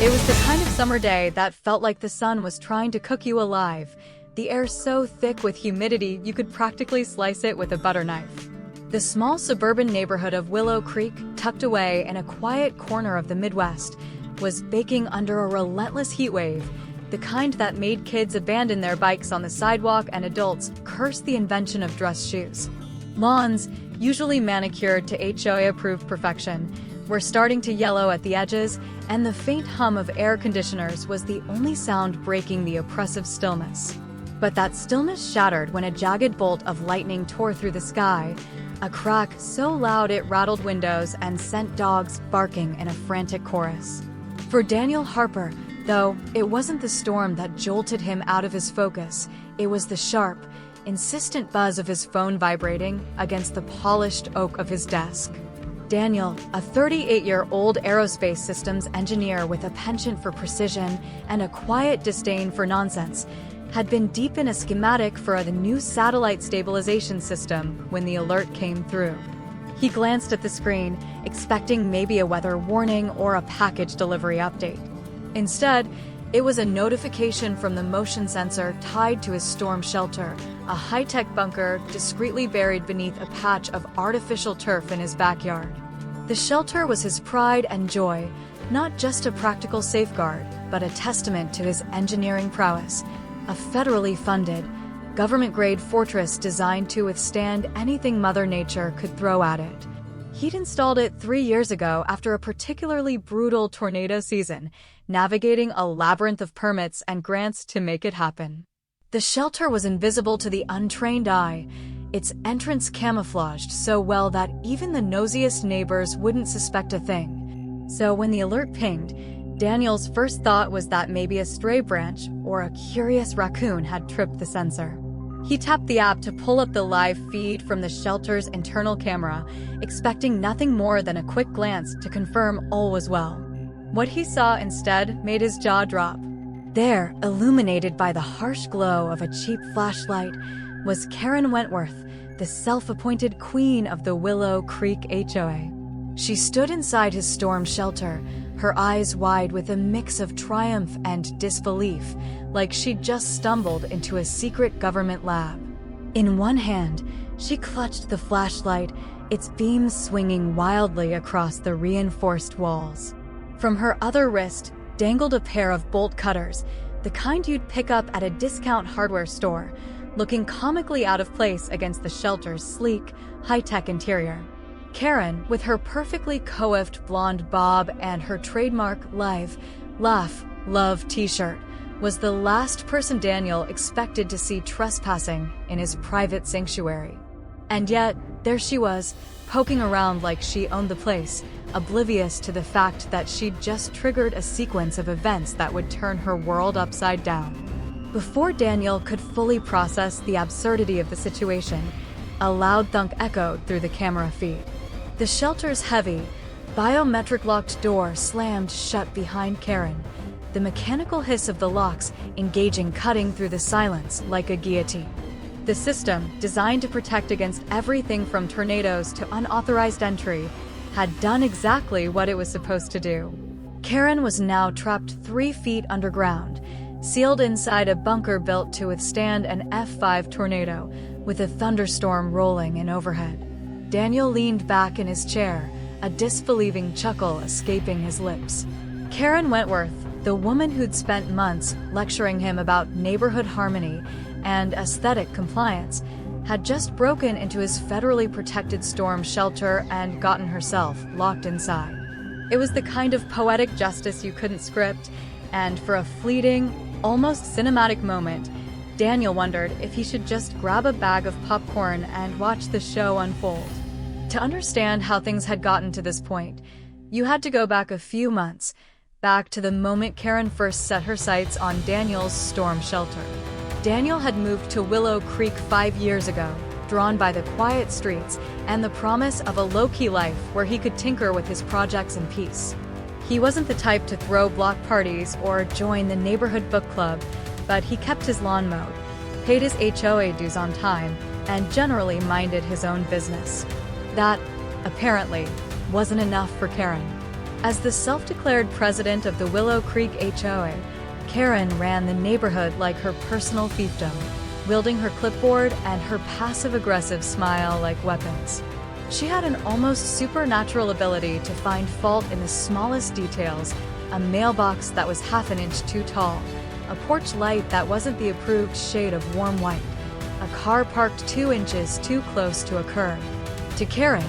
It was the kind of summer day that felt like the sun was trying to cook you alive. The air so thick with humidity you could practically slice it with a butter knife. The small suburban neighborhood of Willow Creek, tucked away in a quiet corner of the Midwest, was baking under a relentless heat wave, the kind that made kids abandon their bikes on the sidewalk and adults curse the invention of dress shoes. Lawns, usually manicured to HOA-approved perfection, were starting to yellow at the edges, and the faint hum of air conditioners was the only sound breaking the oppressive stillness. But that stillness shattered when a jagged bolt of lightning tore through the sky, a crack so loud it rattled windows and sent dogs barking in a frantic chorus. For Daniel Harper, though, it wasn't the storm that jolted him out of his focus, it was the sharp, insistent buzz of his phone vibrating against the polished oak of his desk. Daniel, a 38-year-old aerospace systems engineer with a penchant for precision and a quiet disdain for nonsense, had been deep in a schematic for the new satellite stabilization system when the alert came through. He glanced at the screen, expecting maybe a weather warning or a package delivery update. Instead, it was a notification from the motion sensor tied to his storm shelter, a high-tech bunker discreetly buried beneath a patch of artificial turf in his backyard. The shelter was his pride and joy, not just a practical safeguard, but a testament to his engineering prowess, a federally funded, government-grade fortress designed to withstand anything Mother Nature could throw at it. He'd installed it 3 years ago after a particularly brutal tornado season, navigating a labyrinth of permits and grants to make it happen. The shelter was invisible to the untrained eye, its entrance camouflaged so well that even the nosiest neighbors wouldn't suspect a thing. So when the alert pinged, Daniel's first thought was that maybe a stray branch or a curious raccoon had tripped the sensor. He tapped the app to pull up the live feed from the shelter's internal camera, expecting nothing more than a quick glance to confirm all was well. What he saw instead made his jaw drop. There, illuminated by the harsh glow of a cheap flashlight, was Karen Wentworth, the self-appointed queen of the Willow Creek HOA. She stood inside his storm shelter, her eyes wide with a mix of triumph and disbelief, like she'd just stumbled into a secret government lab. In one hand, she clutched the flashlight, its beams swinging wildly across the reinforced walls. From her other wrist dangled a pair of bolt cutters, the kind you'd pick up at a discount hardware store, looking comically out of place against the shelter's sleek, high-tech interior. Karen, with her perfectly coiffed blonde bob and her trademark Live, Laugh, Love t-shirt, was the last person Daniel expected to see trespassing in his private sanctuary. And yet, there she was, poking around like she owned the place, oblivious to the fact that she'd just triggered a sequence of events that would turn her world upside down. Before Daniel could fully process the absurdity of the situation, a loud thunk echoed through the camera feed. The shelter's heavy, biometric-locked door slammed shut behind Karen, the mechanical hiss of the locks engaging cutting through the silence like a guillotine. The system, designed to protect against everything from tornadoes to unauthorized entry, had done exactly what it was supposed to do. Karen was now trapped 3 feet underground, sealed inside a bunker built to withstand an F5 tornado, with a thunderstorm rolling in overhead. Daniel leaned back in his chair, a disbelieving chuckle escaping his lips. Karen Wentworth, the woman who'd spent months lecturing him about neighborhood harmony and aesthetic compliance, had just broken into his federally protected storm shelter and gotten herself locked inside. It was the kind of poetic justice you couldn't script, and for a fleeting, almost cinematic moment, Daniel wondered if he should just grab a bag of popcorn and watch the show unfold. To understand how things had gotten to this point, you had to go back a few months, back to the moment Karen first set her sights on Daniel's storm shelter. Daniel had moved to Willow Creek 5 years ago, drawn by the quiet streets and the promise of a low-key life where he could tinker with his projects in peace. He wasn't the type to throw block parties or join the neighborhood book club, but he kept his lawn mowed, paid his HOA dues on time, and generally minded his own business. That, apparently, wasn't enough for Karen. As the self-declared president of the Willow Creek HOA, Karen ran the neighborhood like her personal fiefdom, wielding her clipboard and her passive-aggressive smile like weapons. She had an almost supernatural ability to find fault in the smallest details: a mailbox that was half an inch too tall, a porch light that wasn't the approved shade of warm white, a car parked 2 inches too close to a curb. To Karen,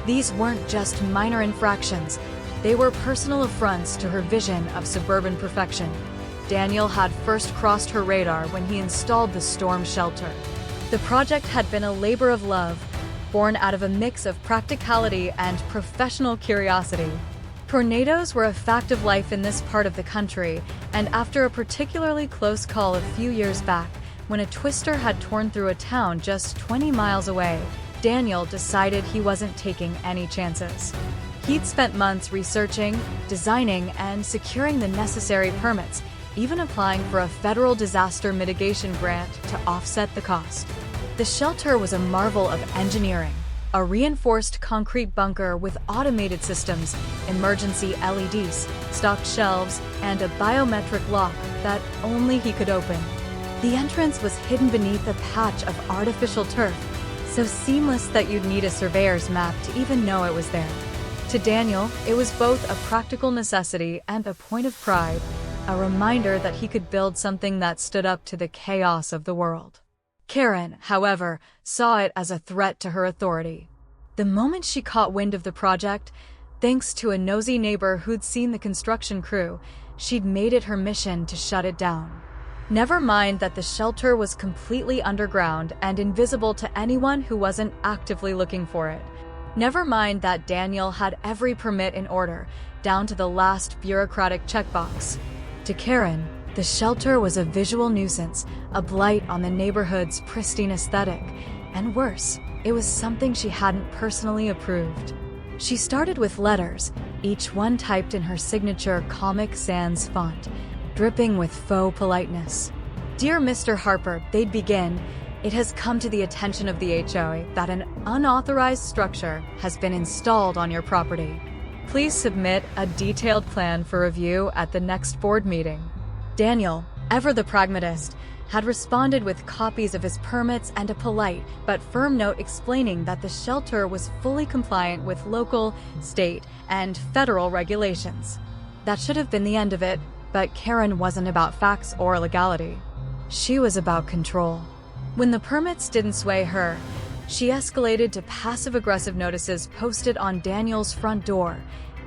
these weren't just minor infractions, they were personal affronts to her vision of suburban perfection. Daniel had first crossed her radar when he installed the storm shelter. The project had been a labor of love, born out of a mix of practicality and professional curiosity. Tornadoes were a fact of life in this part of the country, and after a particularly close call a few years back, when a twister had torn through a town just 20 miles away, Daniel decided he wasn't taking any chances. He'd spent months researching, designing, and securing the necessary permits, even applying for a federal disaster mitigation grant to offset the cost. The shelter was a marvel of engineering, a reinforced concrete bunker with automated systems, emergency LEDs, stocked shelves, and a biometric lock that only he could open. The entrance was hidden beneath a patch of artificial turf, so seamless that you'd need a surveyor's map to even know it was there. To Daniel, it was both a practical necessity and a point of pride, a reminder that he could build something that stood up to the chaos of the world. Karen, however, saw it as a threat to her authority. The moment she caught wind of the project, thanks to a nosy neighbor who'd seen the construction crew, she'd made it her mission to shut it down. Never mind that the shelter was completely underground and invisible to anyone who wasn't actively looking for it. Never mind that Daniel had every permit in order, down to the last bureaucratic checkbox. To Karen, the shelter was a visual nuisance, a blight on the neighborhood's pristine aesthetic, and worse, it was something she hadn't personally approved. She started with letters, each one typed in her signature Comic Sans font, dripping with faux politeness. "Dear Mr. Harper," they'd begin, "it has come to the attention of the HOA that an unauthorized structure has been installed on your property. Please submit a detailed plan for review at the next board meeting." Daniel, ever the pragmatist, had responded with copies of his permits and a polite but firm note explaining that the shelter was fully compliant with local, state, and federal regulations. That should have been the end of it, but Karen wasn't about facts or legality. She was about control. When the permits didn't sway her, she escalated to passive-aggressive notices posted on Daniel's front door,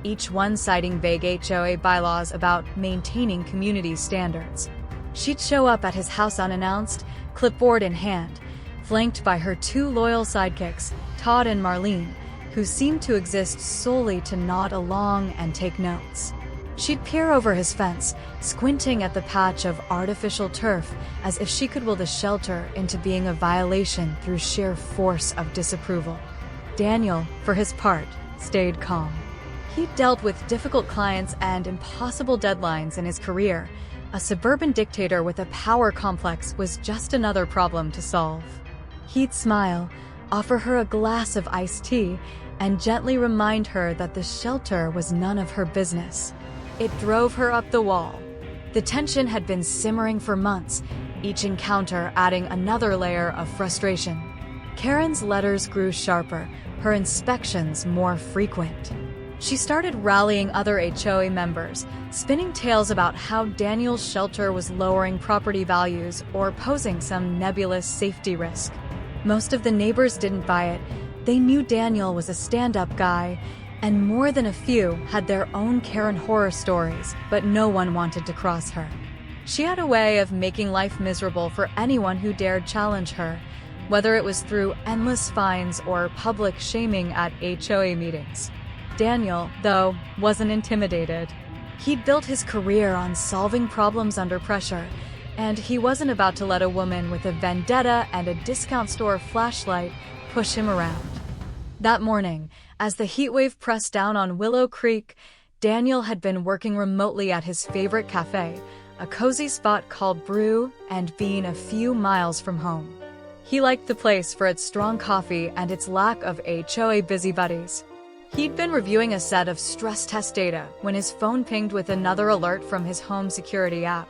each one citing vague HOA bylaws about maintaining community standards. She'd show up at his house unannounced, clipboard in hand, flanked by her 2 loyal sidekicks, Todd and Marlene, who seemed to exist solely to nod along and take notes. She'd peer over his fence, squinting at the patch of artificial turf as if she could will the shelter into being a violation through sheer force of disapproval. Daniel, for his part, stayed calm. He'd dealt with difficult clients and impossible deadlines in his career. A suburban dictator with a power complex was just another problem to solve. He'd smile, offer her a glass of iced tea, and gently remind her that the shelter was none of her business. It drove her up the wall. The tension had been simmering for months, each encounter adding another layer of frustration. Karen's letters grew sharper, her inspections more frequent. She started rallying other HOA members, spinning tales about how Daniel's shelter was lowering property values or posing some nebulous safety risk. Most of the neighbors didn't buy it. They knew Daniel was a stand-up guy, and more than a few had their own Karen horror stories, but no one wanted to cross her. She had a way of making life miserable for anyone who dared challenge her, whether it was through endless fines or public shaming at HOA meetings. Daniel, though, wasn't intimidated. He'd built his career on solving problems under pressure, and he wasn't about to let a woman with a vendetta and a discount store flashlight push him around. That morning, as the heatwave pressed down on Willow Creek, Daniel had been working remotely at his favorite cafe, a cozy spot called Brew and Bean a few miles from home. He liked the place for its strong coffee and its lack of HOA busybodies. He'd been reviewing a set of stress test data when his phone pinged with another alert from his home security app.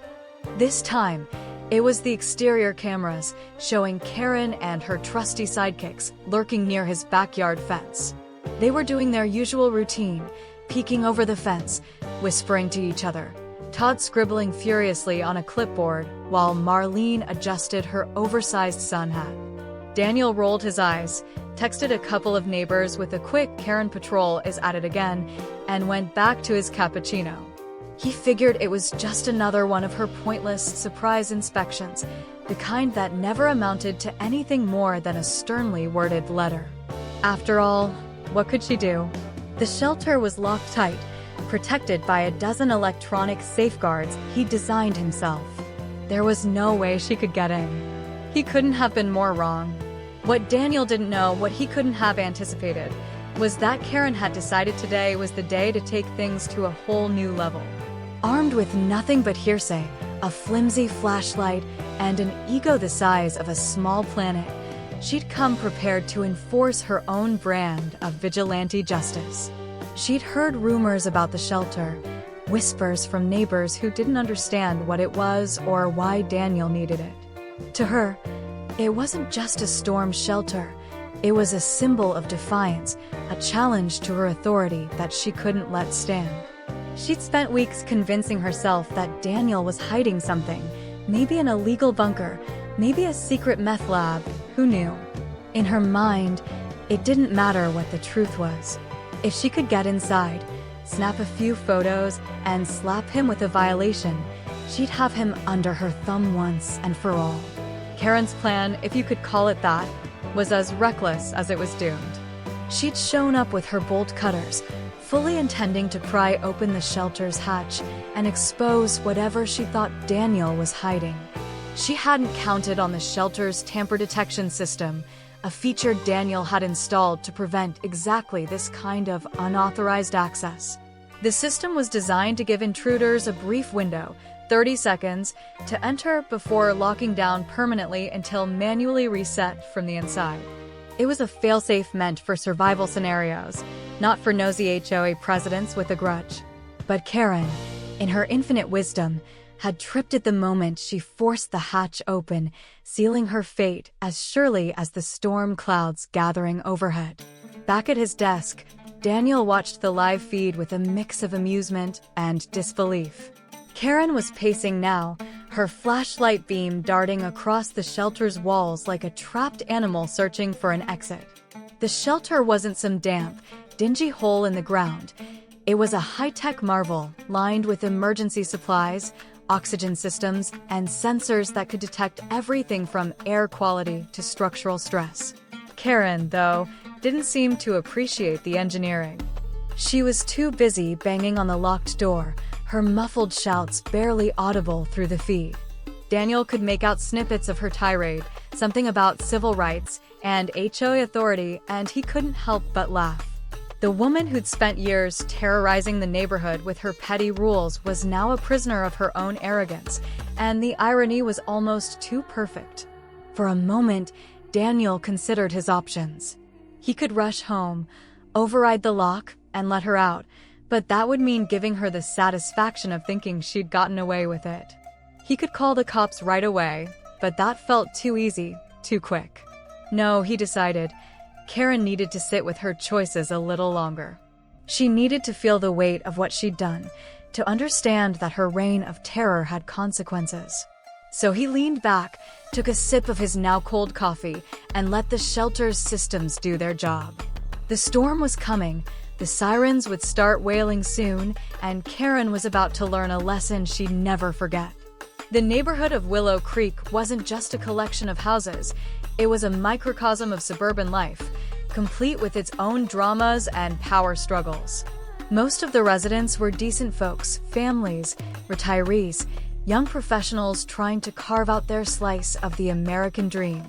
This time, it was the exterior cameras showing Karen and her trusty sidekicks lurking near his backyard fence. They were doing their usual routine, peeking over the fence, whispering to each other, Todd scribbling furiously on a clipboard while Marlene adjusted her oversized sun hat. Daniel rolled his eyes, texted a couple of neighbors with a quick "Karen patrol is at it again," and went back to his cappuccino. He figured it was just another one of her pointless surprise inspections, the kind that never amounted to anything more than a sternly worded letter. After all, what could she do? The shelter was locked tight, protected by a dozen electronic safeguards he'd designed himself. There was no way she could get in. He couldn't have been more wrong. What Daniel didn't know, what he couldn't have anticipated, was that Karen had decided today was the day to take things to a whole new level. Armed with nothing but hearsay, a flimsy flashlight, and an ego the size of a small planet, she'd come prepared to enforce her own brand of vigilante justice. She'd heard rumors about the shelter, whispers from neighbors who didn't understand what it was or why Daniel needed it. To her, it wasn't just a storm shelter. It was a symbol of defiance, a challenge to her authority that she couldn't let stand. She'd spent weeks convincing herself that Daniel was hiding something, maybe an illegal bunker, maybe a secret meth lab, who knew? In her mind, it didn't matter what the truth was. If she could get inside, snap a few photos, and slap him with a violation, she'd have him under her thumb once and for all. Karen's plan, if you could call it that, was as reckless as it was doomed. She'd shown up with her bolt cutters, fully intending to pry open the shelter's hatch and expose whatever she thought Daniel was hiding. She hadn't counted on the shelter's tamper detection system, a feature Daniel had installed to prevent exactly this kind of unauthorized access. The system was designed to give intruders a brief window, 30 seconds, to enter before locking down permanently until manually reset from the inside. It was a failsafe meant for survival scenarios, not for nosy HOA presidents with a grudge. But Karen, in her infinite wisdom, had tripped at the moment she forced the hatch open, sealing her fate as surely as the storm clouds gathering overhead. Back at his desk, Daniel watched the live feed with a mix of amusement and disbelief. Karen was pacing now, her flashlight beam darting across the shelter's walls like a trapped animal searching for an exit. The shelter wasn't some damp, dingy hole in the ground. It was a high-tech marvel, lined with emergency supplies, oxygen systems, and sensors that could detect everything from air quality to structural stress. Karen, though, didn't seem to appreciate the engineering. She was too busy banging on the locked door, her muffled shouts barely audible through the feed. Daniel could make out snippets of her tirade, something about civil rights and HOA authority, and he couldn't help but laugh. The woman who'd spent years terrorizing the neighborhood with her petty rules was now a prisoner of her own arrogance, and the irony was almost too perfect. For a moment, Daniel considered his options. He could rush home, override the lock, and let her out, but that would mean giving her the satisfaction of thinking she'd gotten away with it. He could call the cops right away, but that felt too easy, too quick. No, he decided, Karen needed to sit with her choices a little longer. She needed to feel the weight of what she'd done, to understand that her reign of terror had consequences. So he leaned back, took a sip of his now cold coffee, and let the shelter's systems do their job. The storm was coming, the sirens would start wailing soon, and Karen was about to learn a lesson she'd never forget. The neighborhood of Willow Creek wasn't just a collection of houses, it was a microcosm of suburban life, complete with its own dramas and power struggles. Most of the residents were decent folks, families, retirees, young professionals trying to carve out their slice of the American dream.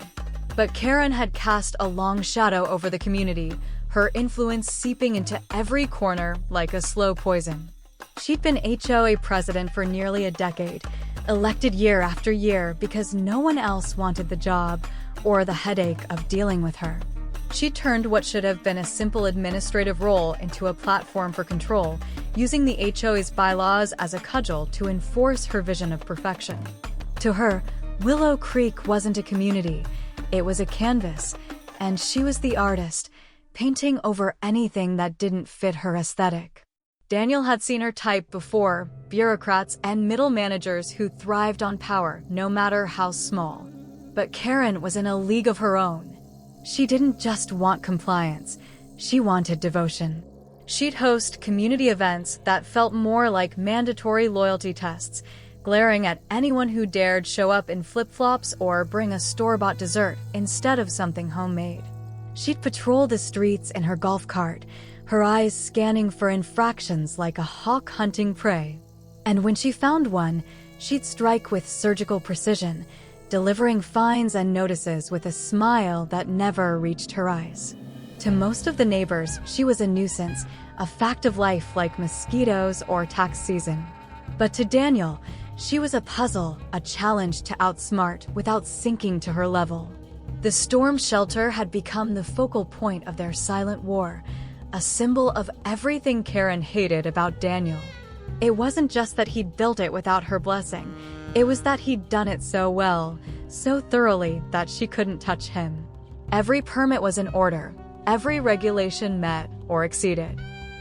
But Karen had cast a long shadow over the community, her influence seeping into every corner like a slow poison. She'd been HOA president for nearly a decade, elected year after year because no one else wanted the job or the headache of dealing with her. She turned what should have been a simple administrative role into a platform for control, using the HOA's bylaws as a cudgel to enforce her vision of perfection. To her, Willow Creek wasn't a community, it was a canvas, and she was the artist, painting over anything that didn't fit her aesthetic. Daniel had seen her type before, bureaucrats and middle managers who thrived on power, no matter how small. But Karen was in a league of her own. She didn't just want compliance, she wanted devotion. She'd host community events that felt more like mandatory loyalty tests, glaring at anyone who dared show up in flip-flops or bring a store-bought dessert instead of something homemade. She'd patrol the streets in her golf cart, her eyes scanning for infractions like a hawk hunting prey. And when she found one, she'd strike with surgical precision, delivering fines and notices with a smile that never reached her eyes. To most of the neighbors, she was a nuisance, a fact of life like mosquitoes or tax season. But to Daniel, she was a puzzle, a challenge to outsmart without sinking to her level. The storm shelter had become the focal point of their silent war, a symbol of everything Karen hated about Daniel. It wasn't just that he'd built it without her blessing, it was that he'd done it so well, so thoroughly that she couldn't touch him. Every permit was in order, every regulation met or exceeded.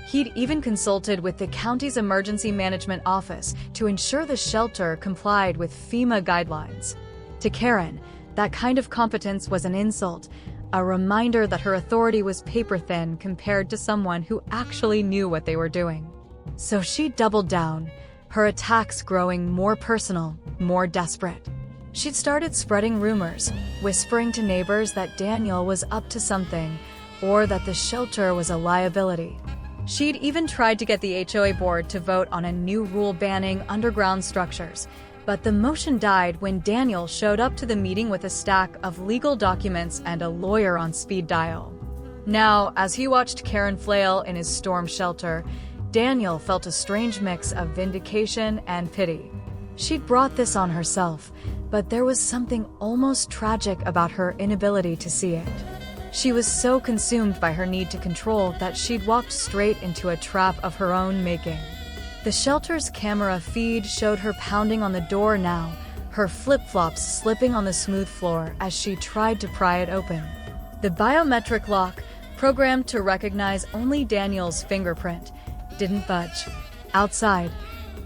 He'd even consulted with the county's emergency management office to ensure the shelter complied with FEMA guidelines. To Karen, that kind of competence was an insult, a reminder that her authority was paper-thin compared to someone who actually knew what they were doing. So she doubled down, her attacks growing more personal, more desperate. She'd started spreading rumors, whispering to neighbors that Daniel was up to something, or that the shelter was a liability. She'd even tried to get the HOA board to vote on a new rule banning underground structures, but the motion died when Daniel showed up to the meeting with a stack of legal documents and a lawyer on speed dial. Now, as he watched Karen flail in his storm shelter, Daniel felt a strange mix of vindication and pity. She'd brought this on herself, but there was something almost tragic about her inability to see it. She was so consumed by her need to control that she'd walked straight into a trap of her own making. The shelter's camera feed showed her pounding on the door now, her flip-flops slipping on the smooth floor as she tried to pry it open. The biometric lock, programmed to recognize only Daniel's fingerprint, didn't budge. Outside,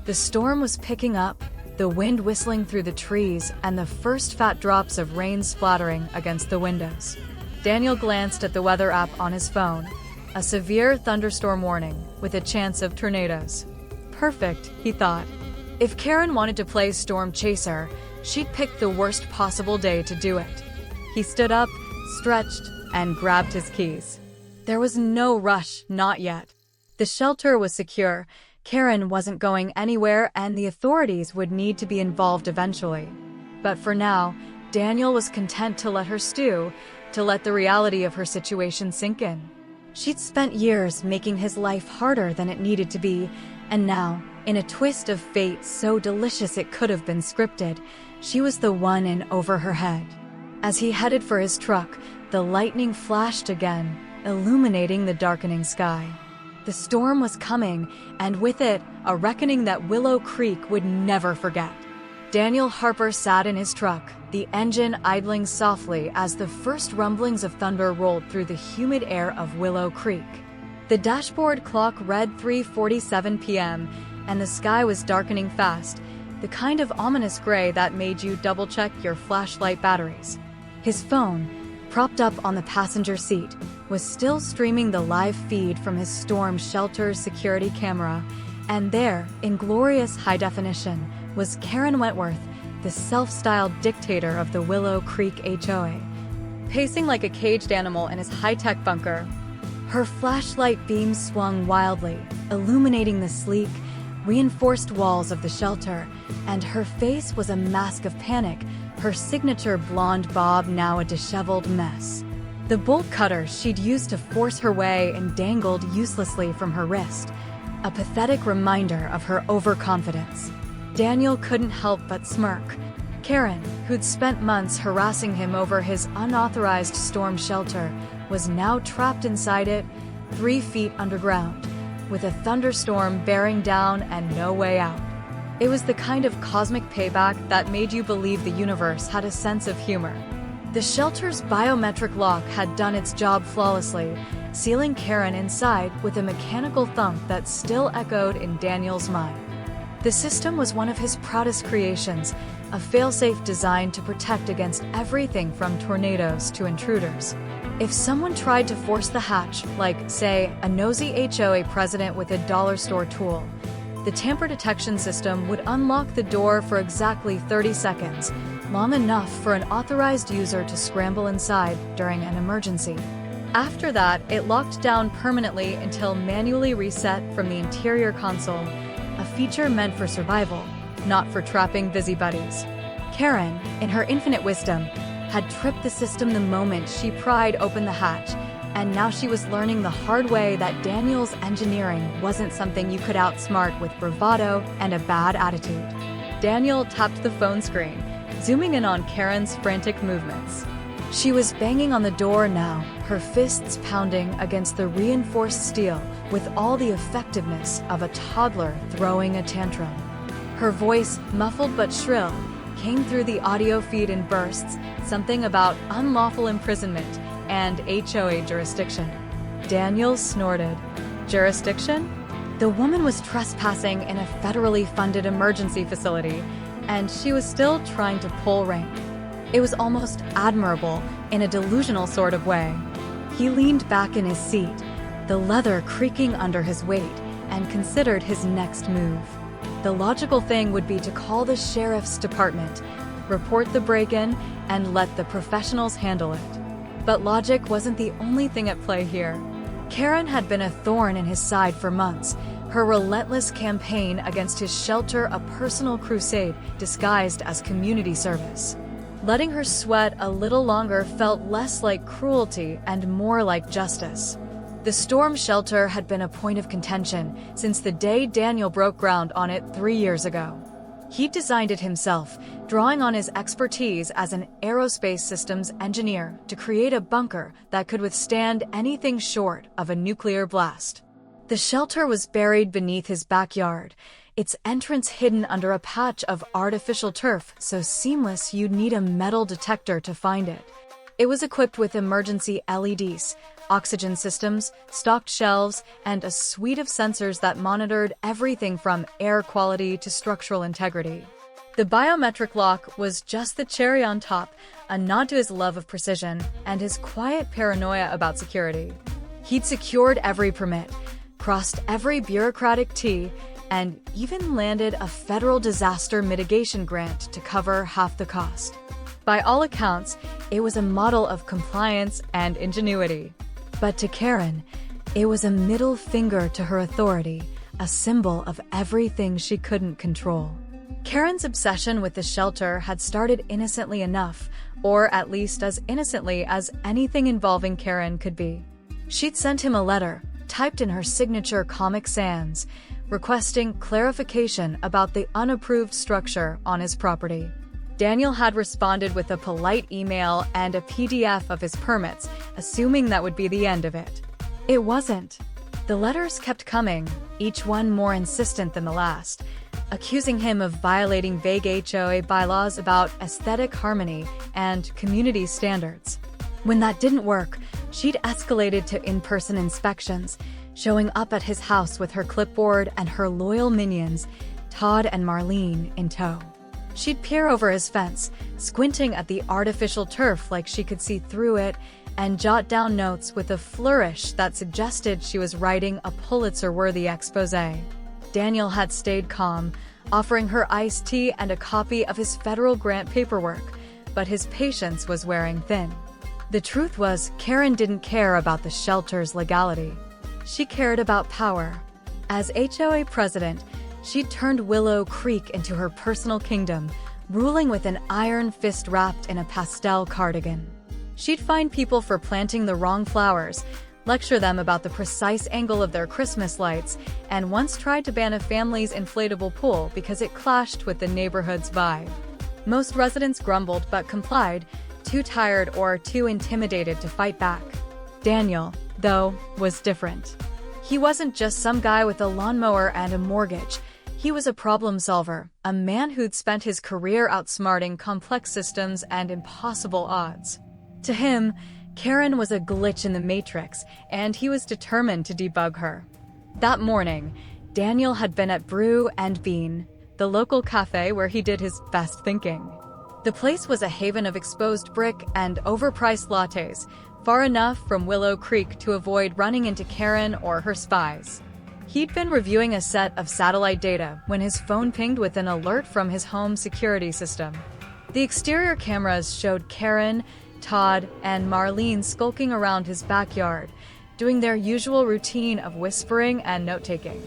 the storm was picking up, the wind whistling through the trees and the first fat drops of rain splattering against the windows. Daniel glanced at the weather app on his phone. A severe thunderstorm warning, with a chance of tornadoes. Perfect, he thought. If Karen wanted to play storm chaser, she'd pick the worst possible day to do it. He stood up, stretched, and grabbed his keys. There was no rush, not yet. The shelter was secure, Karen wasn't going anywhere, and the authorities would need to be involved eventually. But for now, Daniel was content to let her stew, to let the reality of her situation sink in. She'd spent years making his life harder than it needed to be, and now, in a twist of fate so delicious it could have been scripted, she was the one in over her head. As he headed for his truck, the lightning flashed again, illuminating the darkening sky. The storm was coming, and with it, a reckoning that Willow Creek would never forget. Daniel Harper sat in his truck, the engine idling softly as the first rumblings of thunder rolled through the humid air of Willow Creek. The dashboard clock read 3:47 p.m., and the sky was darkening fast, the kind of ominous gray that made you double-check your flashlight batteries. His phone, propped up on the passenger seat, was still streaming the live feed from his storm shelter's security camera, and there, in glorious high definition, was Karen Wentworth, the self-styled dictator of the Willow Creek HOA, pacing like a caged animal in his high-tech bunker. Her flashlight beams swung wildly, illuminating the sleek, reinforced walls of the shelter, and her face was a mask of panic, her signature blonde bob now a disheveled mess. The bolt cutter she'd used to force her way and dangled uselessly from her wrist, a pathetic reminder of her overconfidence. Daniel couldn't help but smirk. Karen, who'd spent months harassing him over his unauthorized storm shelter, was now trapped inside it, 3 feet underground, with a thunderstorm bearing down and no way out. It was the kind of cosmic payback that made you believe the universe had a sense of humor. The shelter's biometric lock had done its job flawlessly, sealing Karen inside with a mechanical thump that still echoed in Daniel's mind. The system was one of his proudest creations, a failsafe designed to protect against everything from tornadoes to intruders. If someone tried to force the hatch, like, say, a nosy HOA president with a dollar store tool, the tamper detection system would unlock the door for exactly 30 seconds, long enough for an authorized user to scramble inside during an emergency. After that, it locked down permanently until manually reset from the interior console, a feature meant for survival, not for trapping busybodies. Karen, in her infinite wisdom, had tripped the system the moment she pried open the hatch, and now she was learning the hard way that Daniel's engineering wasn't something you could outsmart with bravado and a bad attitude. Daniel tapped the phone screen, zooming in on Karen's frantic movements. She was banging on the door now, her fists pounding against the reinforced steel with all the effectiveness of a toddler throwing a tantrum. Her voice, muffled but shrill, came through the audio feed in bursts, something about unlawful imprisonment and HOA jurisdiction. Daniel snorted. Jurisdiction? The woman was trespassing in a federally funded emergency facility, and she was still trying to pull rank. It was almost admirable in a delusional sort of way. He leaned back in his seat, the leather creaking under his weight, and considered his next move. The logical thing would be to call the sheriff's department, report the break-in, and let the professionals handle it. But logic wasn't the only thing at play here. Karen had been a thorn in his side for months, her relentless campaign against his shelter a personal crusade disguised as community service. Letting her sweat a little longer felt less like cruelty and more like justice. The storm shelter had been a point of contention since the day Daniel broke ground on it 3 years ago. He designed it himself, drawing on his expertise as an aerospace systems engineer to create a bunker that could withstand anything short of a nuclear blast. The shelter was buried beneath his backyard, its entrance hidden under a patch of artificial turf so seamless you'd need a metal detector to find it. It was equipped with emergency LEDs, oxygen systems, stocked shelves, and a suite of sensors that monitored everything from air quality to structural integrity. The biometric lock was just the cherry on top, a nod to his love of precision and his quiet paranoia about security. He'd secured every permit, crossed every bureaucratic T, and even landed a federal disaster mitigation grant to cover half the cost. By all accounts, it was a model of compliance and ingenuity. But to Karen, it was a middle finger to her authority, a symbol of everything she couldn't control. Karen's obsession with the shelter had started innocently enough, or at least as innocently as anything involving Karen could be. She'd sent him a letter, typed in her signature Comic Sans, requesting clarification about the unapproved structure on his property. Daniel had responded with a polite email and a PDF of his permits, assuming that would be the end of it. It wasn't. The letters kept coming, each one more insistent than the last, accusing him of violating vague HOA bylaws about aesthetic harmony and community standards. When that didn't work, she'd escalated to in-person inspections, showing up at his house with her clipboard and her loyal minions, Todd and Marlene, in tow. She'd peer over his fence, squinting at the artificial turf like she could see through it, and jot down notes with a flourish that suggested she was writing a Pulitzer-worthy exposé. Daniel had stayed calm, offering her iced tea and a copy of his federal grant paperwork, but his patience was wearing thin. The truth was, Karen didn't care about the shelter's legality. She cared about power. As HOA president, she turned Willow Creek into her personal kingdom, ruling with an iron fist wrapped in a pastel cardigan. She'd find people for planting the wrong flowers, lecture them about the precise angle of their Christmas lights, and once tried to ban a family's inflatable pool because it clashed with the neighborhood's vibe. Most residents grumbled but complied, too tired or too intimidated to fight back. Daniel, though, was different. He wasn't just some guy with a lawnmower and a mortgage. He was a problem solver, a man who'd spent his career outsmarting complex systems and impossible odds. To him, Karen was a glitch in the matrix, and he was determined to debug her. That morning, Daniel had been at Brew and Bean, the local cafe where he did his best thinking. The place was a haven of exposed brick and overpriced lattes, far enough from Willow Creek to avoid running into Karen or her spies. He'd been reviewing a set of satellite data when his phone pinged with an alert from his home security system. The exterior cameras showed Karen, Todd, and Marlene skulking around his backyard, doing their usual routine of whispering and note-taking.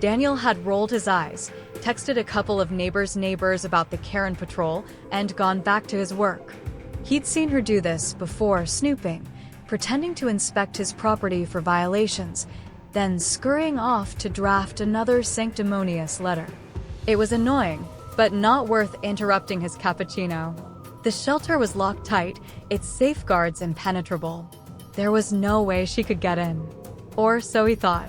Daniel had rolled his eyes, texted a couple of neighbors about the Karen patrol, and gone back to his work. He'd seen her do this before, snooping, pretending to inspect his property for violations, then scurrying off to draft another sanctimonious letter. It was annoying, but not worth interrupting his cappuccino. The shelter was locked tight, its safeguards impenetrable. There was no way she could get in. Or so he thought.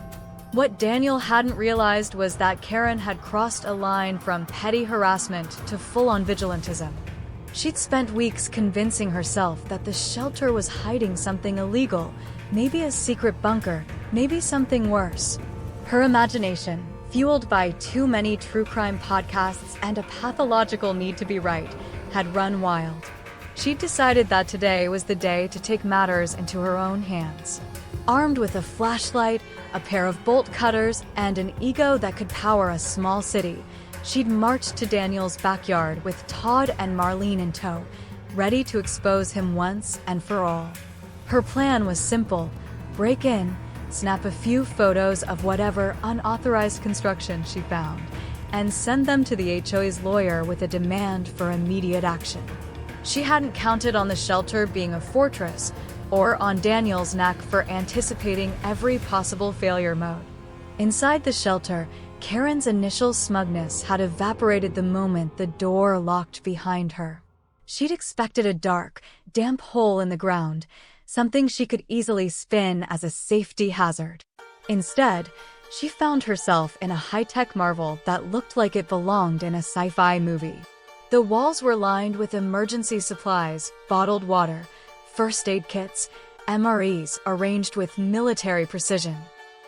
What Daniel hadn't realized was that Karen had crossed a line from petty harassment to full-on vigilantism. She'd spent weeks convincing herself that the shelter was hiding something illegal, maybe a secret bunker, maybe something worse. Her imagination, fueled by too many true crime podcasts and a pathological need to be right, had run wild. She'd decided that today was the day to take matters into her own hands. Armed with a flashlight, a pair of bolt cutters, and an ego that could power a small city, she'd marched to Daniel's backyard with Todd and Marlene in tow, ready to expose him once and for all. Her plan was simple: break in, snap a few photos of whatever unauthorized construction she found, and send them to the HOA's lawyer with a demand for immediate action. She hadn't counted on the shelter being a fortress, or on Daniel's knack for anticipating every possible failure mode. Inside the shelter, Karen's initial smugness had evaporated the moment the door locked behind her. She'd expected a dark, damp hole in the ground, something she could easily spin as a safety hazard. Instead, she found herself in a high-tech marvel that looked like it belonged in a sci-fi movie. The walls were lined with emergency supplies, bottled water, first aid kits, MREs arranged with military precision.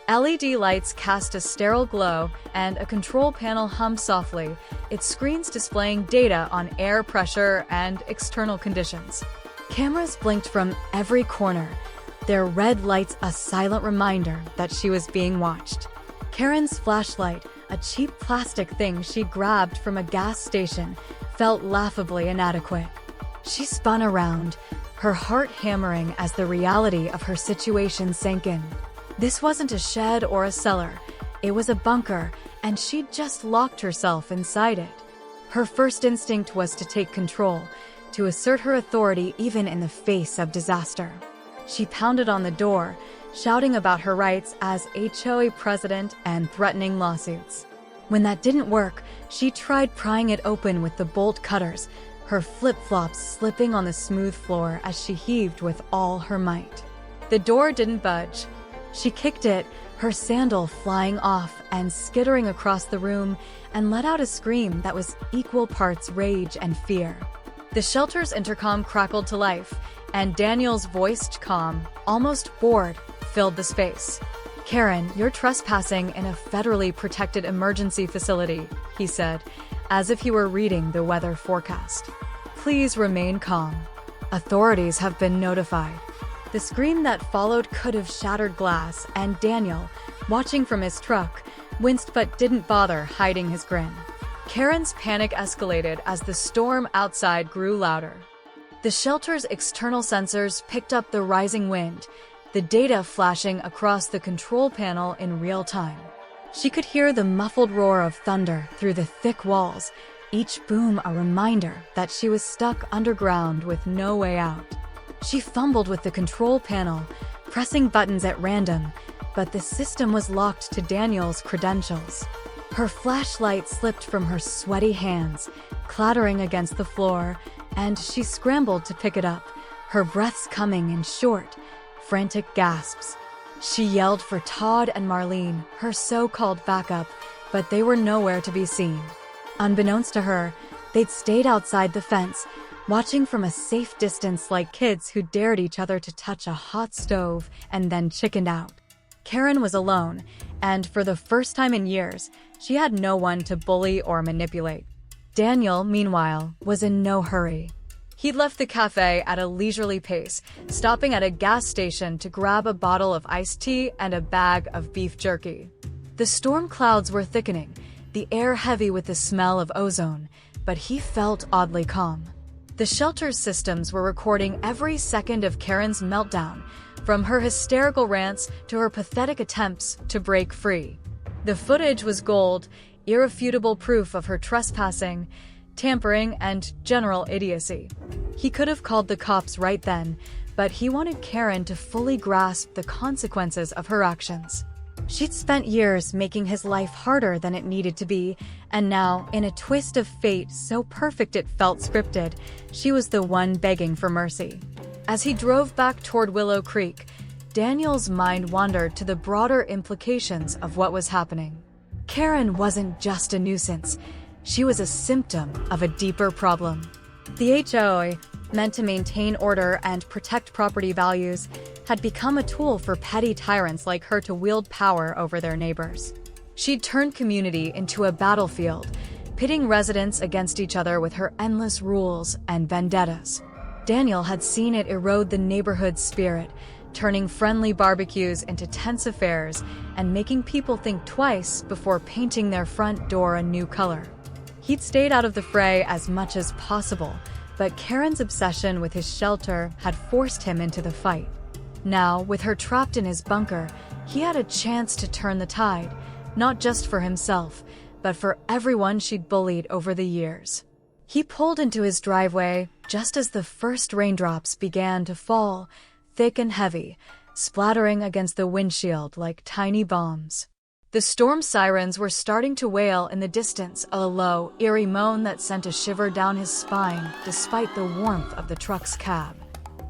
LED lights cast a sterile glow, and a control panel hummed softly, its screens displaying data on air pressure and external conditions. Cameras blinked from every corner, their red lights a silent reminder that she was being watched. Karen's flashlight, a cheap plastic thing she grabbed from a gas station, felt laughably inadequate. She spun around, her heart hammering as the reality of her situation sank in. This wasn't a shed or a cellar. It was a bunker, and she'd just locked herself inside it. Her first instinct was to take control, to assert her authority even in the face of disaster. She pounded on the door, shouting about her rights as HOA president and threatening lawsuits. When that didn't work, she tried prying it open with the bolt cutters, her flip-flops slipping on the smooth floor as she heaved with all her might. The door didn't budge. She kicked it, her sandal flying off and skittering across the room, and let out a scream that was equal parts rage and fear. The shelter's intercom crackled to life, and Daniel's voiced calm, almost bored, filled the space. "Karen, you're trespassing in a federally protected emergency facility," he said, as if he were reading the weather forecast. "Please remain calm. Authorities have been notified." The scream that followed could have shattered glass, and Daniel, watching from his truck, winced but didn't bother hiding his grin. Karen's panic escalated as the storm outside grew louder. The shelter's external sensors picked up the rising wind, the data flashing across the control panel in real time. She could hear the muffled roar of thunder through the thick walls, each boom a reminder that she was stuck underground with no way out. She fumbled with the control panel, pressing buttons at random, but the system was locked to Daniel's credentials. Her flashlight slipped from her sweaty hands, clattering against the floor, and she scrambled to pick it up, her breaths coming in short, frantic gasps. She yelled for Todd and Marlene, her so-called backup, but they were nowhere to be seen. Unbeknownst to her, they'd stayed outside the fence, watching from a safe distance like kids who dared each other to touch a hot stove and then chickened out. Karen was alone, and for the first time in years, she had no one to bully or manipulate. Daniel, meanwhile, was in no hurry. He'd left the cafe at a leisurely pace, stopping at a gas station to grab a bottle of iced tea and a bag of beef jerky. The storm clouds were thickening, the air heavy with the smell of ozone, but he felt oddly calm. The shelter's systems were recording every second of Karen's meltdown, from her hysterical rants to her pathetic attempts to break free. The footage was gold, irrefutable proof of her trespassing, tampering, and general idiocy. He could have called the cops right then, but he wanted Karen to fully grasp the consequences of her actions. She'd spent years making his life harder than it needed to be, and now, in a twist of fate so perfect it felt scripted, she was the one begging for mercy. As he drove back toward Willow Creek, Daniel's mind wandered to the broader implications of what was happening. Karen wasn't just a nuisance. She was a symptom of a deeper problem. The HOA, meant to maintain order and protect property values, had become a tool for petty tyrants like her to wield power over their neighbors. She'd turned community into a battlefield, pitting residents against each other with her endless rules and vendettas. Daniel had seen it erode the neighborhood's spirit, turning friendly barbecues into tense affairs and making people think twice before painting their front door a new color. He'd stayed out of the fray as much as possible, but Karen's obsession with his shelter had forced him into the fight. Now, with her trapped in his bunker, he had a chance to turn the tide, not just for himself, but for everyone she'd bullied over the years. He pulled into his driveway just as the first raindrops began to fall, thick and heavy, splattering against the windshield like tiny bombs. The storm sirens were starting to wail in the distance, a low, eerie moan that sent a shiver down his spine despite the warmth of the truck's cab.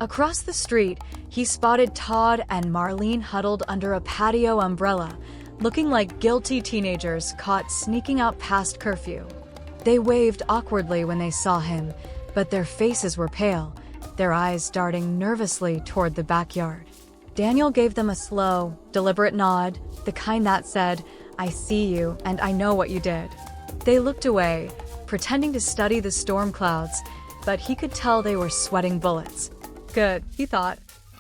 Across the street, he spotted Todd and Marlene huddled under a patio umbrella, looking like guilty teenagers caught sneaking out past curfew. They waved awkwardly when they saw him, but their faces were pale, their eyes darting nervously toward the backyard. Daniel gave them a slow, deliberate nod, the kind that said, "I see you, and I know what you did." They looked away, pretending to study the storm clouds, but he could tell they were sweating bullets. Good, he thought.